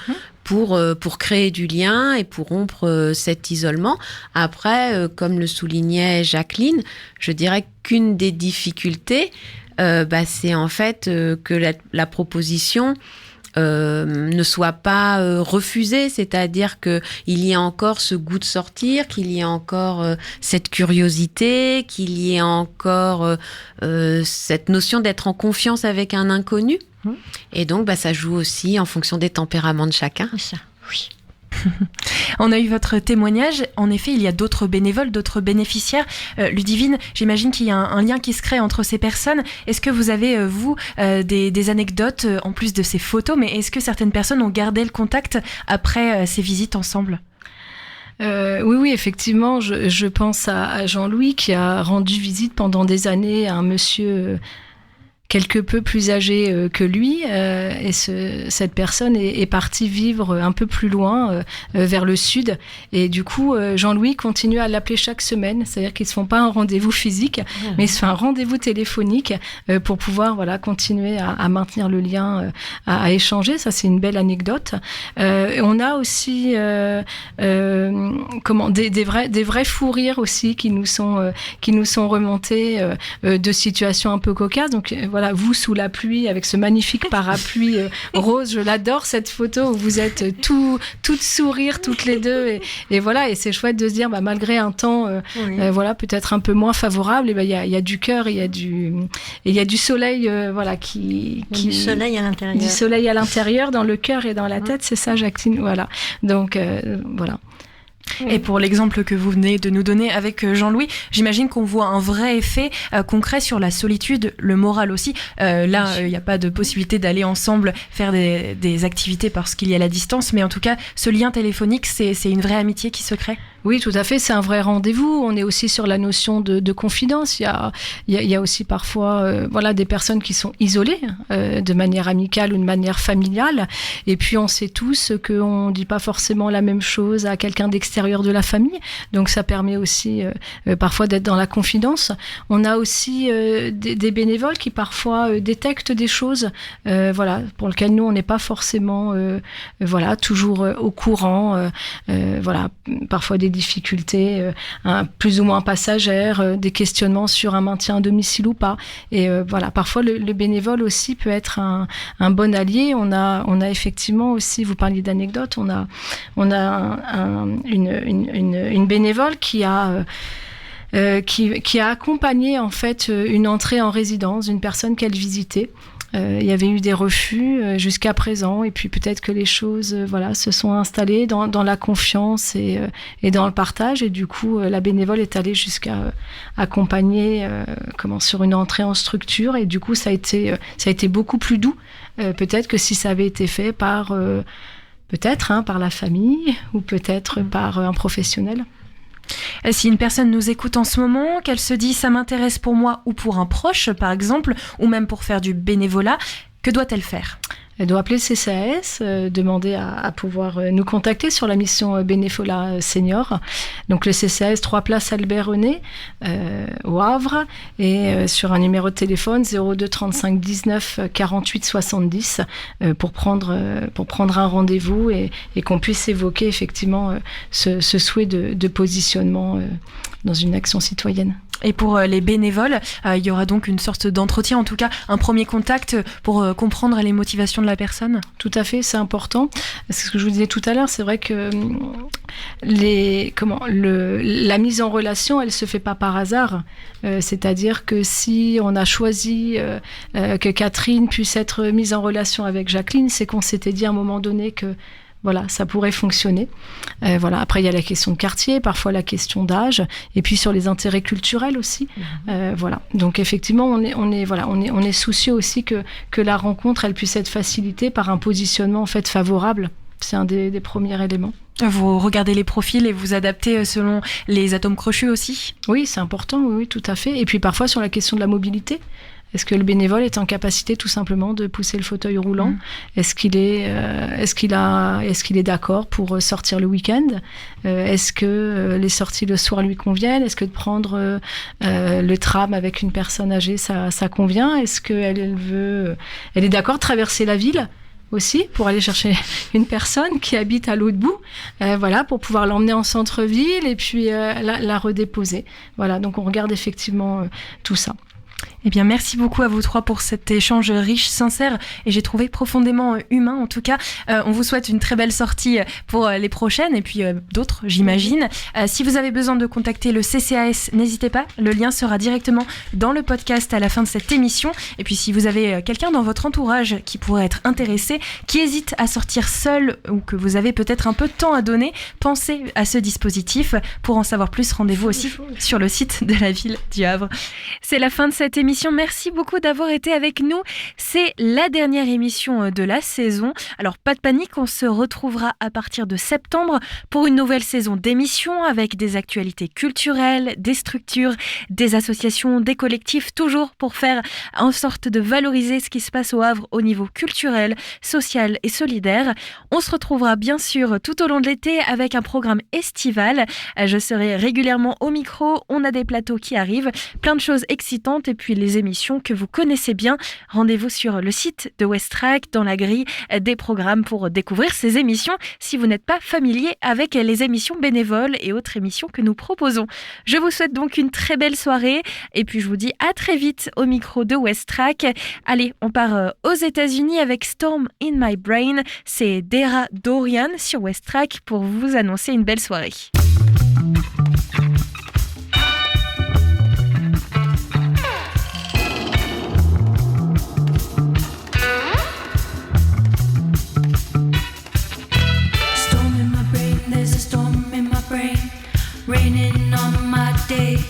pour créer du lien et pour rompre cet isolement. Après, comme le soulignait Jacqueline, je dirais qu'une des difficultés, c'est en fait que la proposition ne soit pas refusée, c'est-à-dire qu'il y ait encore ce goût de sortir, qu'il y ait encore cette curiosité, qu'il y ait encore cette notion d'être en confiance avec un inconnu. Et donc, ça joue aussi en fonction des tempéraments de chacun. Ça, oui. On a eu votre témoignage. En effet, il y a d'autres bénévoles, d'autres bénéficiaires. Ludivine, j'imagine qu'il y a un lien qui se crée entre ces personnes. Est-ce que vous avez, des anecdotes en plus de ces photos, mais est-ce que certaines personnes ont gardé le contact après ces visites ensemble ? Oui, effectivement. Je pense à Jean-Louis qui a rendu visite pendant des années à un monsieur quelque peu plus âgé que lui, et cette personne est partie vivre un peu plus loin, vers le sud, et du coup Jean-Louis continue à l'appeler chaque semaine, c'est-à-dire qu'ils ne se font pas un rendez-vous physique, mais ils se font un rendez-vous téléphonique pour pouvoir continuer à maintenir le lien, à échanger. Ça, c'est une belle anecdote. On a aussi des vrais fous rires aussi qui nous sont remontés de situations un peu cocasses. Donc vous sous la pluie avec ce magnifique parapluie rose, je l'adore cette photo où vous êtes toutes sourires toutes les deux, et voilà, et c'est chouette de se dire malgré un temps peut-être un peu moins favorable, il y a du cœur, il y a du soleil, du soleil à l'intérieur. Du soleil à l'intérieur, dans le cœur et dans la tête, c'est ça, Jacqueline. Voilà. Donc voilà. Et pour l'exemple que vous venez de nous donner avec Jean-Louis, j'imagine qu'on voit un vrai effet concret sur la solitude, le moral aussi. Là, il n'y a pas de possibilité d'aller ensemble faire des activités parce qu'il y a la distance, mais en tout cas, ce lien téléphonique, c'est une vraie amitié qui se crée. Oui, tout à fait, c'est un vrai rendez-vous. On est aussi sur la notion de confidence. Il y a aussi parfois des personnes qui sont isolées de manière amicale ou de manière familiale. Et puis, on sait tous qu'on ne dit pas forcément la même chose à quelqu'un d'extérieur de la famille. Donc, ça permet aussi parfois d'être dans la confidence. On a aussi des bénévoles qui parfois détectent des choses pour lesquelles nous, on n'est pas forcément toujours au courant. Parfois des difficultés plus ou moins passagères, des questionnements sur un maintien à domicile ou pas. Et parfois le bénévole aussi peut être un bon allié. On a effectivement aussi, vous parliez d'anecdotes, on a une bénévole qui a accompagné en fait une entrée en résidence d'une personne qu'elle visitait. Il y avait eu des refus jusqu'à présent, et puis peut-être que les choses se sont installées dans la confiance et dans le partage, et du coup la bénévole est allée jusqu'à accompagner sur une entrée en structure, et du coup ça a été beaucoup plus doux peut-être que si ça avait été fait par la famille ou peut-être par un professionnel. Si une personne nous écoute en ce moment, qu'elle se dit « ça m'intéresse pour moi » ou pour un proche par exemple, ou même pour faire du bénévolat, que doit-elle faire ? Elle doit appeler le CCAS, demander à pouvoir nous contacter sur la mission bénévolat senior. Donc le CCAS 3 places Albert René au Havre, et sur un numéro de téléphone 02 35 19 48 70 pour prendre un rendez-vous et qu'on puisse évoquer effectivement ce souhait de positionnement dans une action citoyenne. Et pour les bénévoles, il y aura donc une sorte d'entretien, en tout cas un premier contact pour comprendre les motivations de la personne. Tout à fait, c'est important. C'est ce que je vous disais tout à l'heure, c'est vrai que la mise en relation, elle se fait pas par hasard. C'est-à-dire que si on a choisi que Catherine puisse être mise en relation avec Jacqueline, c'est qu'on s'était dit à un moment donné que ça pourrait fonctionner. Après, il y a la question de quartier, parfois la question d'âge, et puis sur les intérêts culturels aussi. Donc effectivement, on est soucieux aussi que la rencontre, elle puisse être facilitée par un positionnement en fait favorable c'est un des premiers éléments. Vous regardez les profils et vous adaptez selon les atomes crochus aussi ? Oui, c'est important, oui, tout à fait. Et puis parfois sur la question de la mobilité. Est-ce que le bénévole est en capacité tout simplement de pousser le fauteuil roulant ? Est-ce qu'il est d'accord pour sortir le week-end ? Est-ce que les sorties le soir lui conviennent ? Est-ce que de prendre le tram avec une personne âgée, ça convient ? Est-ce qu'elle est d'accord de traverser la ville aussi pour aller chercher une personne qui habite à l'autre bout, pour pouvoir l'emmener en centre-ville et puis la redéposer. Voilà, donc on regarde effectivement tout ça. Eh bien, merci beaucoup à vous trois pour cet échange riche, sincère et j'ai trouvé profondément humain en tout cas. On vous souhaite une très belle sortie pour les prochaines et puis d'autres, j'imagine. Si vous avez besoin de contacter le CCAS, n'hésitez pas. Le lien sera directement dans le podcast à la fin de cette émission. Et puis, si vous avez quelqu'un dans votre entourage qui pourrait être intéressé, qui hésite à sortir seul ou que vous avez peut-être un peu de temps à donner, pensez à ce dispositif. Pour en savoir plus, rendez-vous aussi sur le site de la ville du Havre. C'est la fin de cette émission. Merci beaucoup d'avoir été avec nous. C'est la dernière émission de la saison. Alors, pas de panique, on se retrouvera à partir de septembre pour une nouvelle saison d'émissions avec des actualités culturelles, des structures, des associations, des collectifs, toujours pour faire en sorte de valoriser ce qui se passe au Havre au niveau culturel, social et solidaire. On se retrouvera bien sûr tout au long de l'été avec un programme estival. Je serai régulièrement au micro, on a des plateaux qui arrivent, plein de choses excitantes et puis les émissions que vous connaissez bien. Rendez-vous sur le site de Westrack dans la grille des programmes pour découvrir ces émissions si vous n'êtes pas familier avec les émissions bénévoles et autres émissions que nous proposons. Je vous souhaite donc une très belle soirée et puis je vous dis à très vite au micro de Westrack. Allez, on part aux États-Unis avec Storm in My Brain. C'est Dara Dorian sur Westrack pour vous annoncer une belle soirée. Raining on my day.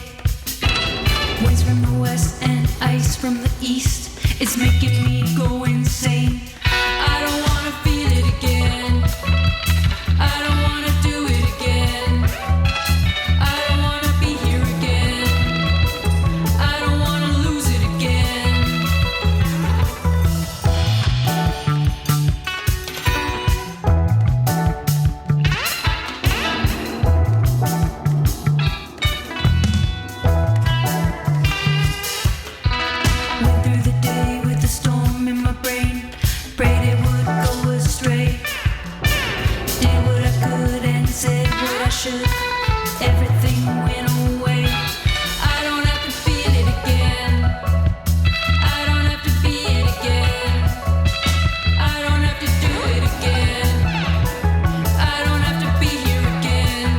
Winds from the west and ice from the east. It's making me go insane. I don't wanna feel it again. I don't wanna do it again. I don't wanna be here again. I don't wanna lose it again. Went through the day with a storm in my brain. Prayed it would go astray. Did what I could and said what I should. Everything went away. I don't have to feel it again. I don't have to be it again. I don't have to do it again. I don't have to be here again.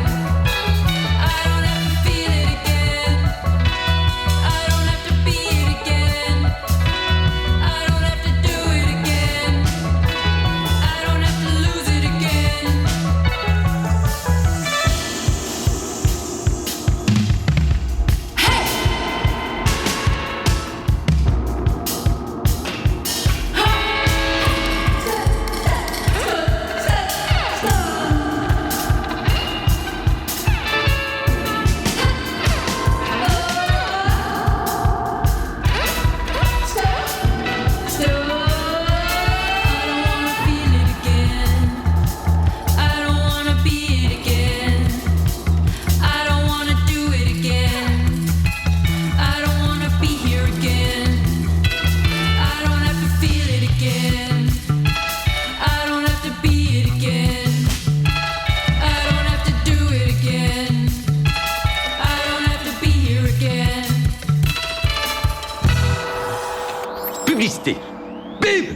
I don't have to feel it again. I don't have to be it again. I don't have to do it again. I don't have to lose it again. Publicité. Pub.